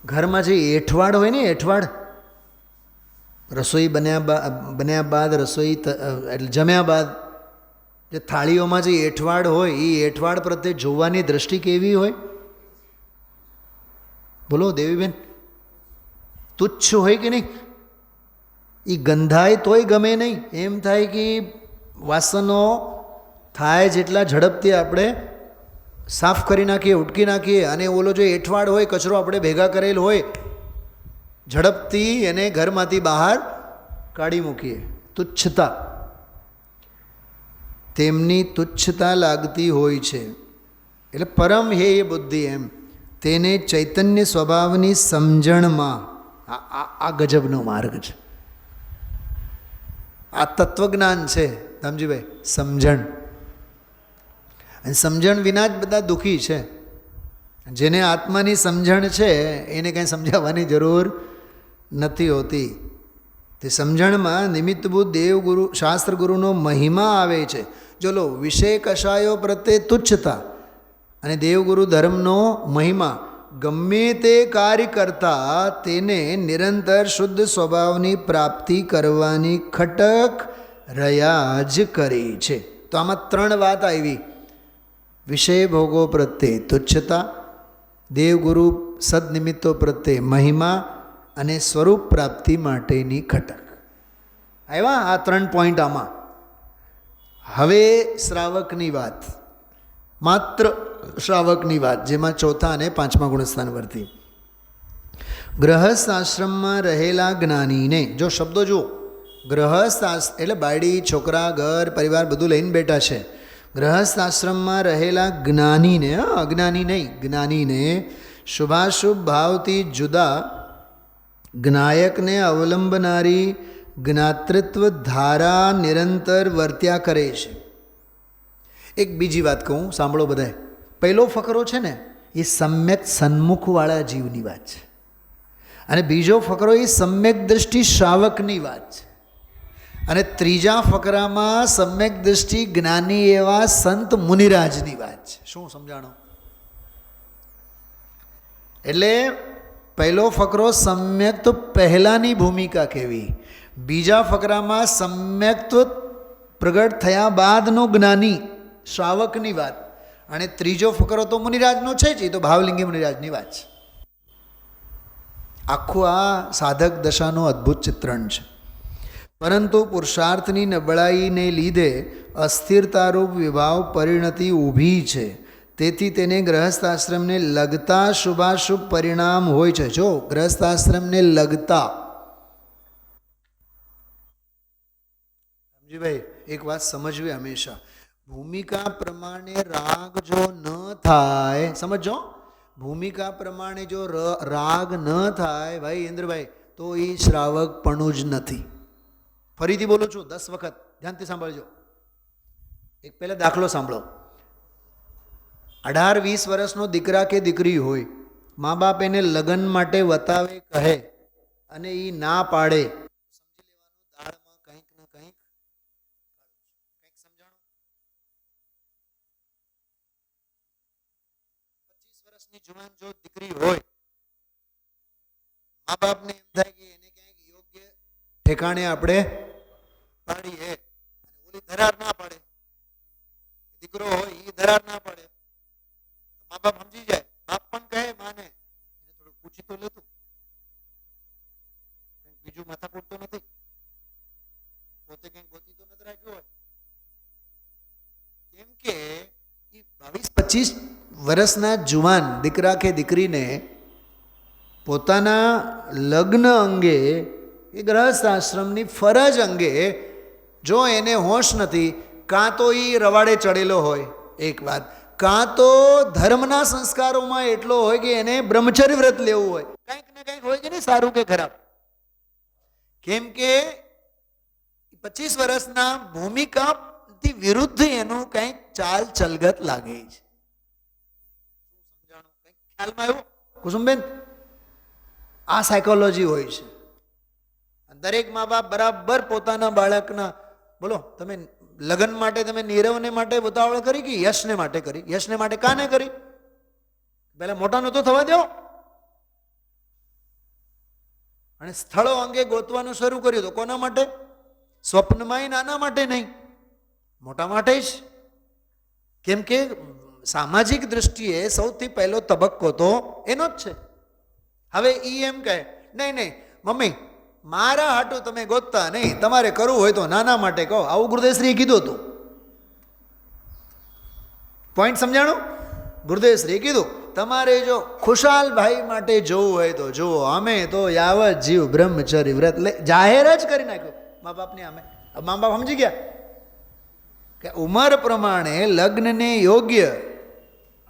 ઘરમાં જે એઠવાડ હોય ને, એઠવાડ, રસોઈ બન્યા બાદ, રસોઈ એટલે જમ્યા બાદ જે થાળીઓમાં જે એઠવાડ હોય એ એઠવાડ પ્રત્યે જોવાની દ્રષ્ટિ કેવી હોય? બોલો દેવીબેન, તુચ્છ હોય કે નહીં? એ ગંધાય તોય ગમે નહીં, એમ થાય કે વાસનો થાય જેટલા ઝડપથી આપણે સાફ કરી નાખીએ, ઉટકી નાખીએ. અને ઓલો જો એઠવાડ હોય, કચરો આપણે ભેગા કરેલ હોય, ઝડપથી એને ઘરમાંથી બહાર કાઢી મૂકીએ. તુચ્છતા, તેમની તુચ્છતા લાગતી હોય છે. એટલે પરમ હેય બુદ્ધિ, એમ તેને ચૈતન્ય સ્વભાવની સમજણમાં આ ગજબનો માર્ગ છે. આ તત્વજ્ઞાન છે ધમજીભાઈ, સમજણ. અને સમજણ વિના જ બધા દુઃખી છે. જેને આત્માની સમજણ છે એને કંઈ સમજાવવાની જરૂર નથી હોતી. તે સમજણમાં નિમિત્તભૂત દેવગુરુ શાસ્ત્રગુરુનો મહિમા આવે છે. જો લો, વિષય કષાયો પ્રત્યે તુચ્છતા અને દેવગુરુ ધર્મનો મહિમા, ગમે તે કાર્ય કરતા તેને નિરંતર શુદ્ધ સ્વભાવની પ્રાપ્તિ કરવાની ખટક રહ્યા જ કરે છે. તો આમાં 3 વાત આવી: વિષય ભોગો પ્રત્યે તુચ્છતા, દેવગુરુ સદનિમિત્તો પ્રત્યે મહિમા અને સ્વરૂપ પ્રાપ્તિ માટેની ખટક. આવ્યા આ 3 પોઈન્ટ આમાં. હવે શ્રાવકની વાત, માત્ર શ્રાવકની વાત, જેમાં 4થા અને 5મા ગુણસ્થાન વર્તી. ગ્રહસ્થ આશ્રમમાં રહેલા જ્ઞાનીને, જો શબ્દો જુઓ, ગ્રહસ્થ એટલે બાયડી, છોકરા, ઘર, પરિવાર બધું લઈને બેઠા છે. ગ્રહસ્થ આશ્રમમાં રહેલા જ્ઞાનીને, અજ્ઞાની નહીં, જ્ઞાનીને શુભાશુભ ભાવથી જુદા જ્ઞાયકને અવલંબનારી જ્ઞાતૃત્વ ધારા નિરંતર વર્ત્યા કરે છે. એક બીજી વાત કહું, સાંભળો બધાએ. પહેલો ફકરો છે ને એ સમ્યક સન્મુખવાળા જીવની વાત છે, અને બીજો ફકરો એ સમ્યક દ્રષ્ટિ શ્રાવકની વાત છે, અને ત્રીજા ફકરામાં સમ્યક દ્રષ્ટિ જ્ઞાની એવા સંત મુનિરાજની વાત છે. શું સમજાણો? એટલે પહેલો ફકરો સમ્યક તો પહેલાંની ભૂમિકા કેવી, બીજા ફકરામાં સમ્યક્ત્વ પ્રગટ થયા બાદનો જ્ઞાની શ્રાવકની વાત, અને ત્રીજો ફકરો તો મુનિરાજનો છે જ, એ તો ભાવલિંગી મુનિરાજની વાત છે. આખું આ સાધક દશાનું અદ્ભુત ચિત્રણ છે. પરંતુ પુરુષાર્થની નબળાઈને લીધે અસ્થિરતારૂપ વિભાવ પરિણતિ ઊભી છે. તેથી તેને ગ્રહસ્થાશ્રમને લગતા શુભાશુભ પરિણામ હોય છે. જો ગ્રહસ્થાશ્રમને લગતા, સમજી ભાઈ, એક વાત સમજવી હંમેશા, ભૂમિકા પ્રમાણે રાગ જો ન થાય, સમજો, ભૂમિકા પ્રમાણે જો રાગ ન થાય ભાઈ ઇન્દ્રભાઈ, તો એ શ્રાવકપણું જ નથી. ફરીથી બોલું છું 10 વખત, ધ્યાનથી સાંભળજો. એક પહેલા દાખલો સાંભળો. 18-20 વર્ષનો દીકરા કે દીકરી હોય, મા બાપ એને લગ્ન માટે વતાવે કહે અને એ ના પાડે, સમજી લેવાનું દાળમાં કંઈક ને કંઈક સમજાણું. 25 વર્ષની જુવાન જો દીકરી હોય, મા બાપને એમ થાય કે એને ક્યાંક યોગ્ય ઠેકાણે આપણે પાડીએ, અને ઓલી ધરાર ના પાડે, દીકરો હોય એ ધરાર ના પાડે, મા બાપ સમજી જાય, બાપ પણ કહે માને, એને થોડું પૂછી તો લેતું, બીજું માથા પૂરતો નથી, પોતે કઈ ગોતી તો નથી રાખ્યું હોય. કેમ કે 22-25 વર્ષના જુવાન દીકરા કે દીકરીને પોતાના લગ્ન અંગે, એ ગ્રહસ્થ આશ્રમની ફરજ અંગે જો એને હોશ નથી, કાં તો એ રવાડે ચડેલો હોય એક વાત, કાં તો ધર્મના સંસ્કારોમાં એટલો હોય કે એને બ્રહ્મચર્ય વ્રત લેવું હોય, કંઈક ને કંઈક હોય છે ને સારું કે ખરાબ. કેમ કે 25 વર્ષના ભૂમિકાથી વિરુદ્ધ એનું કંઈક ચાલ ચલગત લાગે છે. સમજાણું? કંઈક ખ્યાલમાં આવ્યું કુસુમબેન? આ સાયકોલોજી હોય છે. દરેક મા બાપ બરાબર પોતાના બાળકના, બોલો તમે લગ્ન માટે તમે નીરવને માટે ઉતાવળ કરી કે યશને માટે કરી? યશને માટે કાને કરી? પહેલા મોટાનો તો થવા દો. અને સ્થળો અંગે ગોતવાનું શરૂ કર્યું તો કોના માટે? સ્વપ્નમાં નાના માટે નહીં, મોટા માટે જ. કેમ કે સામાજિક દ્રષ્ટિએ સૌથી પહેલો તબક્કો તો એનો જ છે. હવે ઈ એમ કહે નહીં નહીં મમ્મી મારા હાટું તમે ગોતતા નહીં, તમારે કરવું હોય તો નાના માટે કહો. આવું ગુરુદેવશ્રીએ કીધું હતું. પોઈન્ટ સમજાણું? ગુરુદેવશ્રીએ કીધું તમારે જો ખુશાલ ભાઈ માટે જોવું હોય તો જુઓ, અમે તો યાવત જીવ બ્રહ્મચર્ય વ્રત જાહેર જ કરી નાખ્યું મા બાપને. અમે મા બાપ સમજી ગયા કે ઉંમર પ્રમાણે લગ્નને યોગ્ય,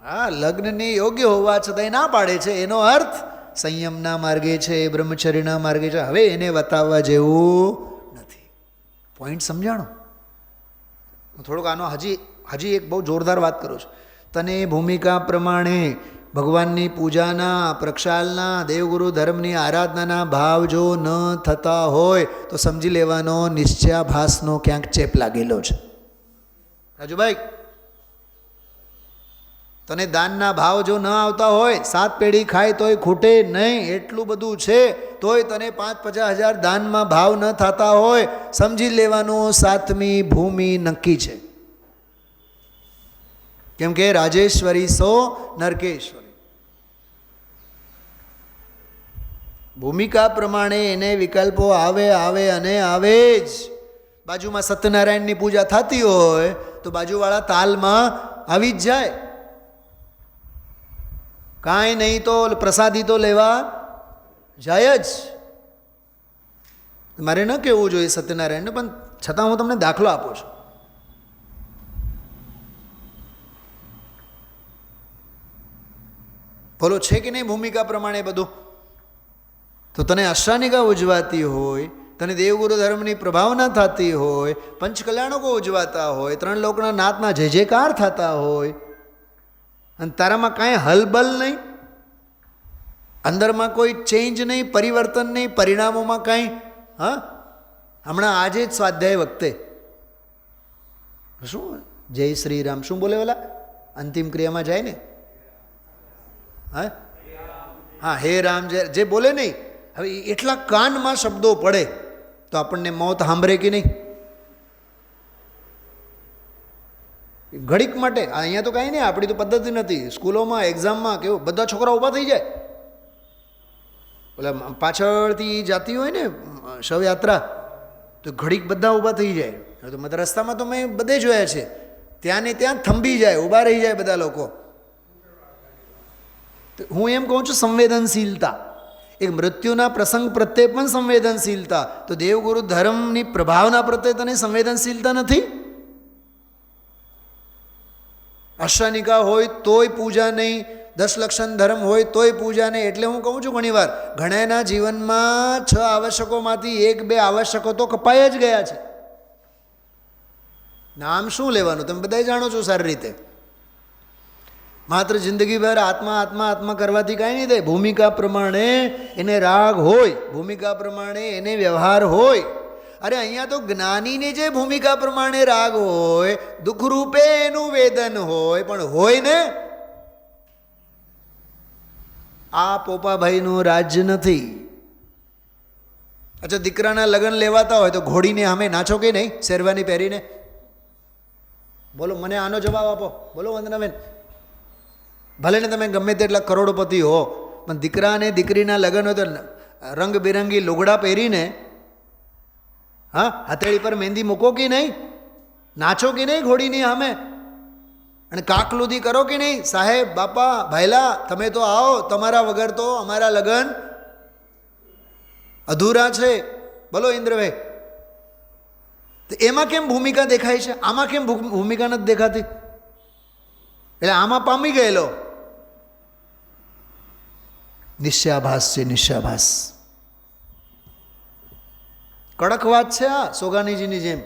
હા લગ્નને યોગ્ય હોવા છતાંય ના પાડે છે, એનો અર્થ સંયમના માર્ગે છે, બ્રહ્મચર્યના માર્ગે છે. હવે એને બતાવવા જેવું નથી. પોઈન્ટ સમજાણો? હું થોડુંક આનો હજી એક બહુ જોરદાર વાત કરું છું. તને ભૂમિકા પ્રમાણે ભગવાનની પૂજાના, પ્રક્ષાલના, દેવગુરુ ધર્મની આરાધનાના ભાવ જો ન થતા હોય તો સમજી લેવાનો નિશ્ચયાભાસનો ક્યાંક ચેપ લાગેલો છે. રાજુભાઈ, તને દાનના ભાવ જો ન આવતા હોય, 7 પેઢી ખાય તોય ખૂટે નહીં એટલું બધું છે, તોય તને 5-50 હજાર દાનમાં ભાવ ન થતા હોય, સમજી લેવાનું 7મી ભૂમિ નક્કી છે. કેમ કે રાજેશ્વરી સો નરકેશ્વરી. ભૂમિકા પ્રમાણે એને વિકલ્પો આવે આવે અને આવે જ. બાજુમાં સત્યનારાયણની પૂજા થતી હોય તો બાજુવાળા તાલમાં આવી જ જાય. કાંઈ નહીં તો પ્રસાદી તો લેવા જાય જ. મારે ન કહેવું જોઈએ સત્યનારાયણને, પણ છતાં હું તમને દાખલો આપું છું. બોલો છે કે નહીં ભૂમિકા પ્રમાણે બધું? તો તને અષ્ટાનિકા ઉજવાતી હોય, તને દેવગુરુ ધર્મની પ્રભાવના થતી હોય, પંચકલ્યાણકો ઉજવાતા હોય, 3 લોકના નાથના જય જયકાર થતા હોય, અને તારામાં કાંઈ હલબલ નહીં, અંદરમાં કોઈ ચેન્જ નહીં, પરિવર્તન નહીં, પરિણામોમાં કાંઈ, હમણાં આજે જ સ્વાધ્યાય વખતે શું જય શ્રી રામ શું બોલે ઓલા અંતિમ ક્રિયામાં જાય ને, હા હે રામ જે બોલે નહીં, હવે એટલા કાનમાં શબ્દો પડે તો આપણને મોત સાંભળે કે નહીં? ઘડીક માટે અહીંયા તો કાંઈ નહીં, આપણી તો પદ્ધતિ નથી. સ્કૂલોમાં એક્ઝામમાં કેવું બધા છોકરા ઊભા થઈ જાય, ઓલા પાછળથી જાતી હોય ને શવયાત્રા તો ઘડીક બધા ઊભા થઈ જાય. તો મત રસ્તામાં તો મેં બધે જોયા છે, ત્યાં ને ત્યાં થંભી જાય, ઊભા રહી જાય બધા લોકો. હું એમ કહું છું સંવેદનશીલતા, એક મૃત્યુના પ્રસંગ પ્રત્યે પણ સંવેદનશીલતા. તો દેવગુરુ ધર્મની પ્રભાવના પ્રત્યે તને સંવેદનશીલતા નથી? અશ્વનિકા હોય તોય પૂજા નહીં, 10 લક્ષણ ધર્મ હોય તોય પૂજા નહીં. એટલે હું કહું છું ઘણીવાર ઘણાના જીવનમાં 6 આવશ્યકોમાંથી 1-2 આવશ્યકો તો કપાઈ જ ગયા છે. નામ શું લેવાનું, તમે બધા જાણો છો સારી રીતે. માત્ર જિંદગીભર આત્મા આત્મા આત્મા કરવાથી કાંઈ નહીં થાય. ભૂમિકા પ્રમાણે એને રાગ હોય, ભૂમિકા પ્રમાણે એને વ્યવહાર હોય. અરે અહીંયા તો જ્ઞાનીને જે ભૂમિકા પ્રમાણે રાગ હોય, દુઃખરૂપે એનું વેદન હોય, પણ હોય ને આ પોપાભાઈનું રાજ્ય નથી. અચ્છા, દીકરાના લગ્ન લેવાતા હોય તો ઘોડીને સામે નાચો કે નહીં શેરવાની પહેરીને? બોલો, મને આનો જવાબ આપો. બોલો વંદનાબેન, ભલે ને તમે ગમે તેટલા કરોડપતિ હો, પણ દીકરા અને દીકરીના લગ્ન હોય તો રંગબેરંગી લુગડા પહેરીને હથેળી પર મહેંદી મૂકો કે નહીં? નાચો કે નહીં ઘોડીની સામે? અને કાકલુદી કરો કે નહીં? સાહેબ, બાપા, ભાઈલા, તમે તો આવો, તમારા વગર તો અમારા લગ્ન અધૂરા છે. બોલો ઇન્દ્રભાઈ, તો એમાં કેમ ભૂમિકા દેખાય છે, આમાં કેમ ભૂમિકા નથી દેખાતી? એટલે આમાં પામી ગયેલો નિશ્ચયાભાસ છે, નિશ્ચયાભાસ. કડક વાત છે આ, સોગાનીજીની જેમ.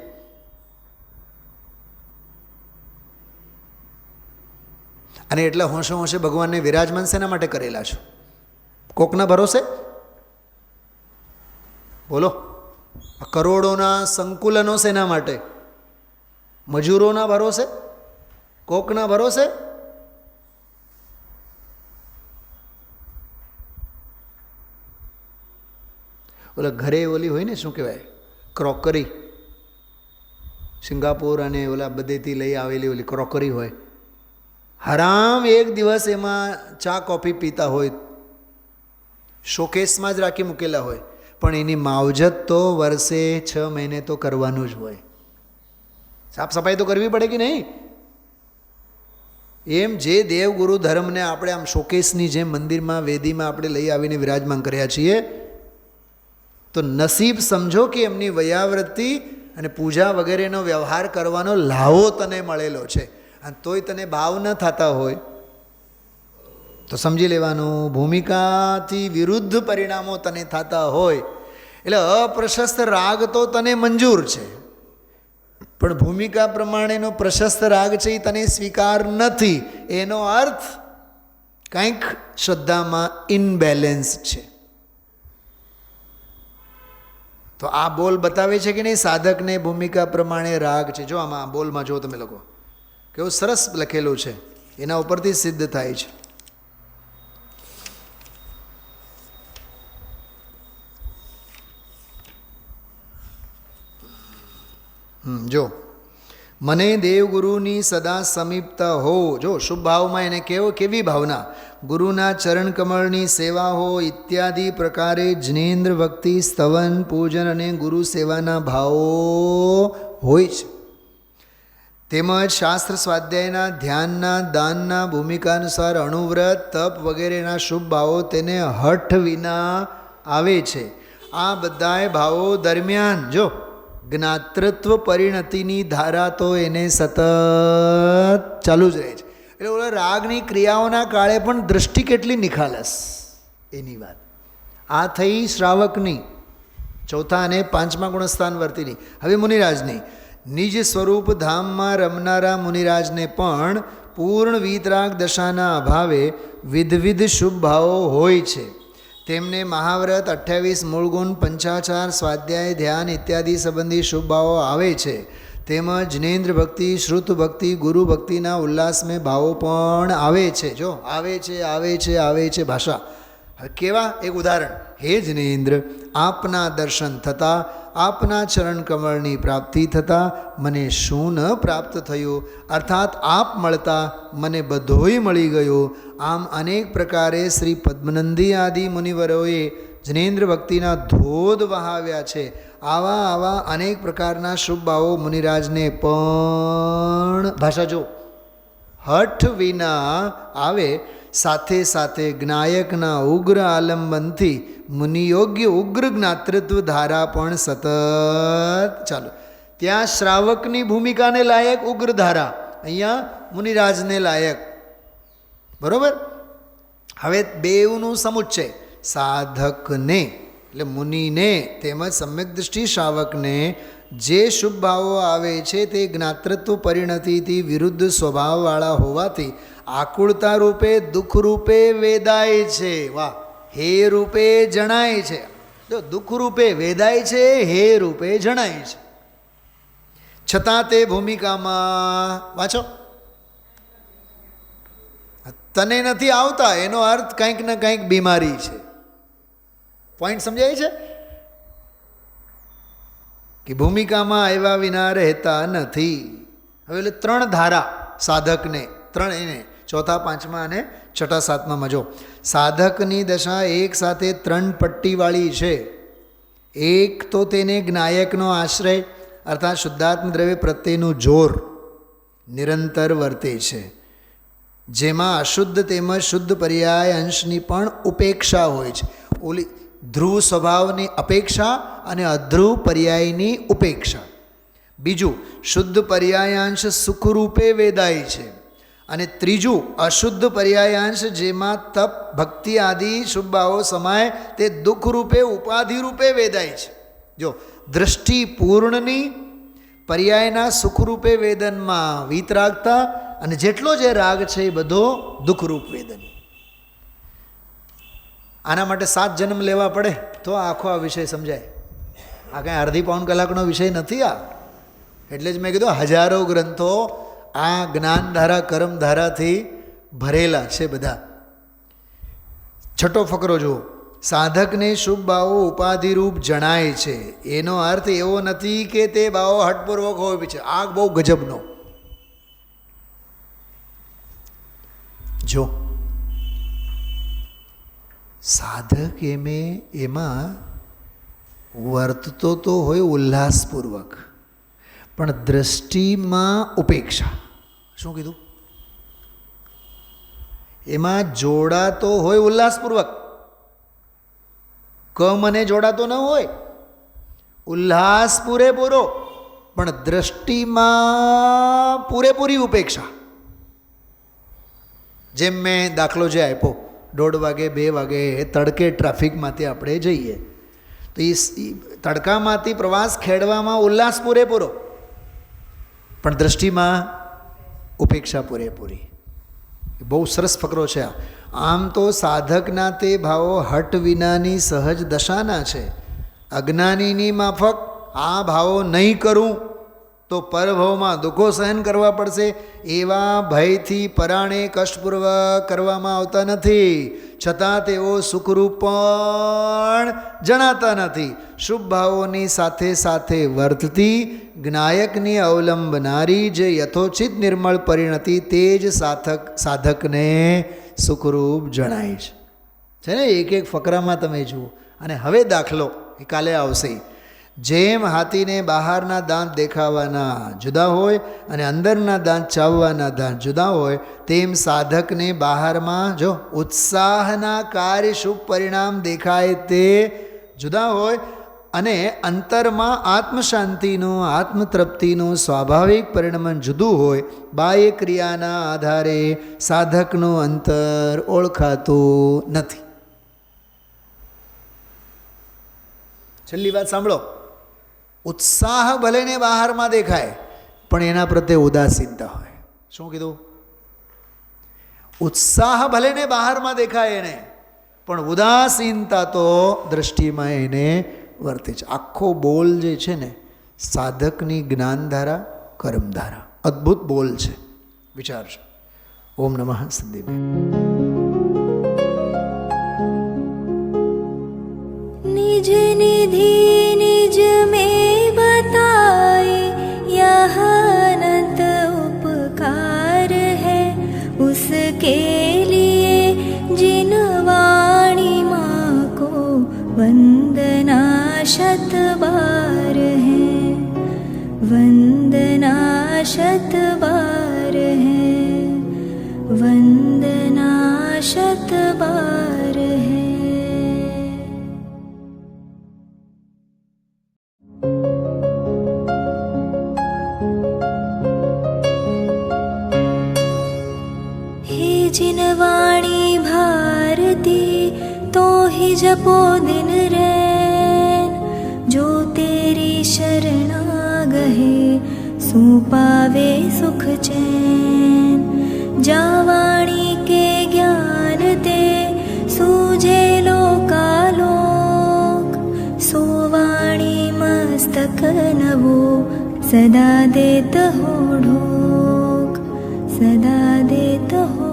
અને એટલે હોંશે હોંશે ભગવાનને વિરાજમાન શેના માટે કરેલા છો? કોકના ભરોસે? બોલો, કરોડોના સંકુલનો શેના માટે? મજૂરોના ભરોસે? કોકના ભરોસે? ઓલા ઘરે ઓલી હોય ને, શું કહેવાય, ક્રોકરી, સિંગાપોર અને ઓલા બધેથી લઈ આવેલી ઓલી ક્રોકરી હોય, હરામ એક દિવસ એમાં ચા કોફી પીતા હોય, શોકેસમાં જ રાખી મૂકેલા હોય, પણ એની માવજત તો વર્ષે 6 મહિને તો કરવાનું જ હોય. સાફ સફાઈ તો કરવી પડે કે નહીં? એમ જે દેવગુરુ ધર્મને આપણે આમ શોકેસની જેમ મંદિરમાં વેદીમાં આપણે લઈ આવીને વિરાજમાન કર્યા છીએ, તો નસીબ સમજો કે એમની વયાવૃત્તિ અને પૂજા વગેરેનો વ્યવહાર કરવાનો લાવો તને મળેલો છે. અને તોય તને ભાવ ન થતા હોય તો સમજી લેવાનું, ભૂમિકાથી વિરુદ્ધ પરિણામો તને થતા હોય. એટલે અપ્રશસ્ત રાગ તો તને મંજૂર છે, પણ ભૂમિકા પ્રમાણેનો પ્રશસ્ત રાગ છે એ તને સ્વીકાર નથી. એનો અર્થ કંઈક શ્રદ્ધામાં ઇનબેલેન્સ છે. તો આ બોલ બતાવે છે કે નહીં, સાધકને ભૂમિકા પ્રમાણે રાગ છે. જો આમાં બોલમાં જો તમે લોકો, કેવું સરસ લખેલું છે, એના ઉપરથી સિદ્ધ થાય છે. જો, મને દેવગુરુની સદા સમીપતા હો. જો શુભ ભાવમાં એને કેવી ભાવના, ગુરુના ચરણ કમળની સેવા હો ઇત્યાદિ પ્રકારે જનેન્દ્ર ભક્તિ, સ્તવન, પૂજન અને ગુરુ સેવાના ભાવો હોય છે. તેમજ શાસ્ત્ર સ્વાધ્યાયના, ધ્યાનના, દાનના, ભૂમિકા અનુસાર અણુવ્રત, તપ વગેરેના શુભ ભાવો તેને હઠ વિના આવે છે. આ બધાય ભાવો દરમિયાન જો જ્ઞાતૃત્વ પરિણતિની ધારા તો એને સતત ચાલુ જ રહે છે. એટલે ઓલા રાગની ક્રિયાઓના કાળે પણ દૃષ્ટિ કેટલી નિખાલસ, એની વાત. આ થઈ શ્રાવકની. ચોથા અને પાંચમા ગુણસ્થાન વર્તીની. હવે મુનિરાજની નિજ સ્વરૂપ ધામમાં રમનારા મુનિરાજને પણ પૂર્ણ વીતરાગ દશાના અભાવે વિધવિધ શુભ ભાવો હોય છે. તેમને મહાવ્રત, 28 મૂળગુણ, પંચાચાર, સ્વાધ્યાય, ધ્યાન ઇત્યાદિ સંબંધી શુભ ભાવો આવે છે. તેમજ જિનેન્દ્ર ભક્તિ, શ્રુત ભક્તિ, ગુરુ ભક્તિના ઉલ્લાસમય ભાવો પણ આવે છે. જો આવે છે, આવે છે, આવે છે ભાષા. હવે કેવા? એક ઉદાહરણ. હે જિનેન્દ્ર, આપના દર્શન થતાં, આપના ચરણ કમળની પ્રાપ્તિ થતાં મને શું ન પ્રાપ્ત થયું? અર્થાત આપ મળતા મને બધોય મળી ગયું. આમ અનેક પ્રકારે શ્રી પદ્મનંદી આદિ મુનિવરોએ જિનેન્દ્ર ભક્તિના ધોધ વહાવ્યા છે. આવા આવા અનેક પ્રકારના શુભ ભાવો મુનિરાજને પણ ભાષા જો હઠ વિના આવે. સાથે સાથે જ્ઞાયકના ઉગ્ર આલંબનથી મુનિયોગ્ય ઉગ્ર જ્ઞાતૃત્વ ધારા પણ સતત ચાલો. ત્યાં શ્રાવકની ભૂમિકાને લાયક ઉગ્ર ધારા, અહીંયા મુનિરાજને લાયક. બરોબર? હવે બેવનું સમુચ્ચય સાધકને એટલે મુનિને તેમજ સમ્યક દૃષ્ટિ શ્રાવકને જે શુભ ભાવો આવે છે તે જ્ઞાતૃત્વ પરિણતિથી વિરુદ્ધ સ્વભાવવાળા હોવાથી આકુળતા રૂપે, દુઃખ રૂપે વેદાય છે. વાહ! હે રૂપે જણાય છે. જો દુઃખ રૂપે વેદાય છે, હે રૂપે જણાય છે. છતાં તે ભૂમિકામાં વાંચો તને નથી આવતા, એનો અર્થ કંઈક ને કંઈક બીમારી છે. પોઈન્ટ સમજાય છે કે ભૂમિકામાં આવ્યા વિના રહેતા નથી. હવે એટલે 3 ધારા સાધકને, 3 એને ચોથા, પાંચમા અને છઠ્ઠા, સાતમામાં જો સાધકની દશા એક સાથે 3 પટ્ટીવાળી છે. એક તો તેને જ્ઞાયકનો આશ્રય અર્થાત શુદ્ધાત્મ દ્રવ્ય પ્રત્યેનું જોર નિરંતર વર્તે છે, જેમાં અશુદ્ધ તેમજ શુદ્ધ પર્યાય અંશની પણ ઉપેક્ષા હોય છે. ઓલી ધ્રુવ સ્વભાવની અપેક્ષા અને અધ્રુવ પર્યાયની ઉપેક્ષા. બીજું, શુદ્ધ પર્યાયાંશ સુખરૂપે વેદાય છે. અને ત્રીજું, અશુદ્ધ પર્યાયાંશ જેમાં તપ, ભક્તિ આદિ શુભ ભાવો સમાય તે દુઃખરૂપે ઉપાધિરૂપે વેદાય છે. જો દૃષ્ટિ પૂર્ણની પર્યાયના સુખરૂપે વેદનમાં વીતરાગતા અને જેટલો જે રાગ છે એ બધો દુઃખરૂપ વેદન. આના માટે 7 જન્મ લેવા પડે તો આખો આ વિષય સમજાય. આ કાંઈ અડધી પાઉણ કલાકનો વિષય નથી આ. એટલે જ મેં કીધું હજારો ગ્રંથો આ જ્ઞાનધારા કર્મધારાથી ભરેલા છે બધા. છઠ્ઠો ફકરો જુઓ. સાધકને શુભ ભાવો ઉપાધિરૂપ જણાય છે. એનો અર્થ એવો નથી કે તે ભાવો હઠપૂર્વક હોય છે. આ બહુ ગજબનો. જો સાધક એમાં વર્તતો તો હોય ઉલ્લાસપૂર્વક, પણ દ્રષ્ટિમાં ઉપેક્ષા. શું કીધું? એમાં જોડાતો હોય ઉલ્લાસપૂર્વક, મને જોડાતો ન હોય, ઉલ્લાસ પૂરેપૂરો, પણ દ્રષ્ટિમાં પૂરેપૂરી ઉપેક્ષા. જેમ મેં દાખલો જે આપ્યો, 1:30 વાગે 2 વાગે તડકે ટ્રાફિકમાંથી આપણે જઈએ તો એ તડકામાંથી પ્રવાસ ખેડવામાં ઉલ્લાસ પૂરેપૂરો, પણ દ્રષ્ટિમાં ઉપેક્ષા પૂરેપૂરી. બહુ સરસ ફકરો છે આ. આમ તો સાધકના તે ભાવો હટ વિનાની સહજ દશાના છે. અજ્ઞાનીની માફક આ ભાવો નહીં કરું તો પરભવમાં દુઃખો સહન કરવા પડશે એવા ભયથી પરાણે કષ્ટપૂર્વક કરવામાં આવતા નથી. છતાં તેઓ સુખરૂપ પણ જણાતા નથી. શુભ ભાવોની સાથે સાથે વર્તતી જ્ઞાયકની અવલંબનારી જે યથોચિત નિર્મળ પરિણતિ તે જ સાધકને સુખરૂપ જણાય છે ને. એક એક ફકરામાં તમે જુઓ. અને હવે દાખલો એ કાલે આવશે. જેમ હાથીને બહારના દાંત દેખાવાના જુદા હોય અને અંદરના દાંત ચાવવાના દાંત જુદા હોય, તેમ સાધકને બહારમાં જો ઉત્સાહના કાર્ય શુભ પરિણામ દેખાય તે જુદા હોય અને અંતરમાં આત્મશાંતિનું, આત્મતૃપ્તિનું સ્વાભાવિક પરિણમન જુદું હોય. બાહ્ય ક્રિયાના આધારે સાધકનું અંતર ઓળખાતું નથી. છેલ્લી વાત સાંભળો. ઉત્સાહ ભલે ને બહારમાં દેખાય પણ એના પ્રત્યે ઉદાસીનતા હોય. શું કીધું? ઉત્સાહ ભલે ને બહારમાં દેખાય એને, પણ ઉદાસીનતા તો દ્રષ્ટિમાં એને વર્તે છે. આખો બોલ જે છે ને સાધકની જ્ઞાનધારા કર્મધારા, અદ્ભુત બોલ છે. વિચારજો. ઓમ નમઃ સંદીપ. निज निधि निज में बताए यह अनंत उपकार है उसके लिए जिन वाणी माँ को वंदना शत बार है, वंदना शत बार है, वंदना शत बार है. जिन वाणी भारती तो ही जपो दिन रैन, जो तेरी शरणा गहे सो पावे सुख चैन. जा वाणी के ज्ञान ते सूझे लोकालोक, सो वाणी मस्तक नवो सदा देत हो ढोक, सदा देत हो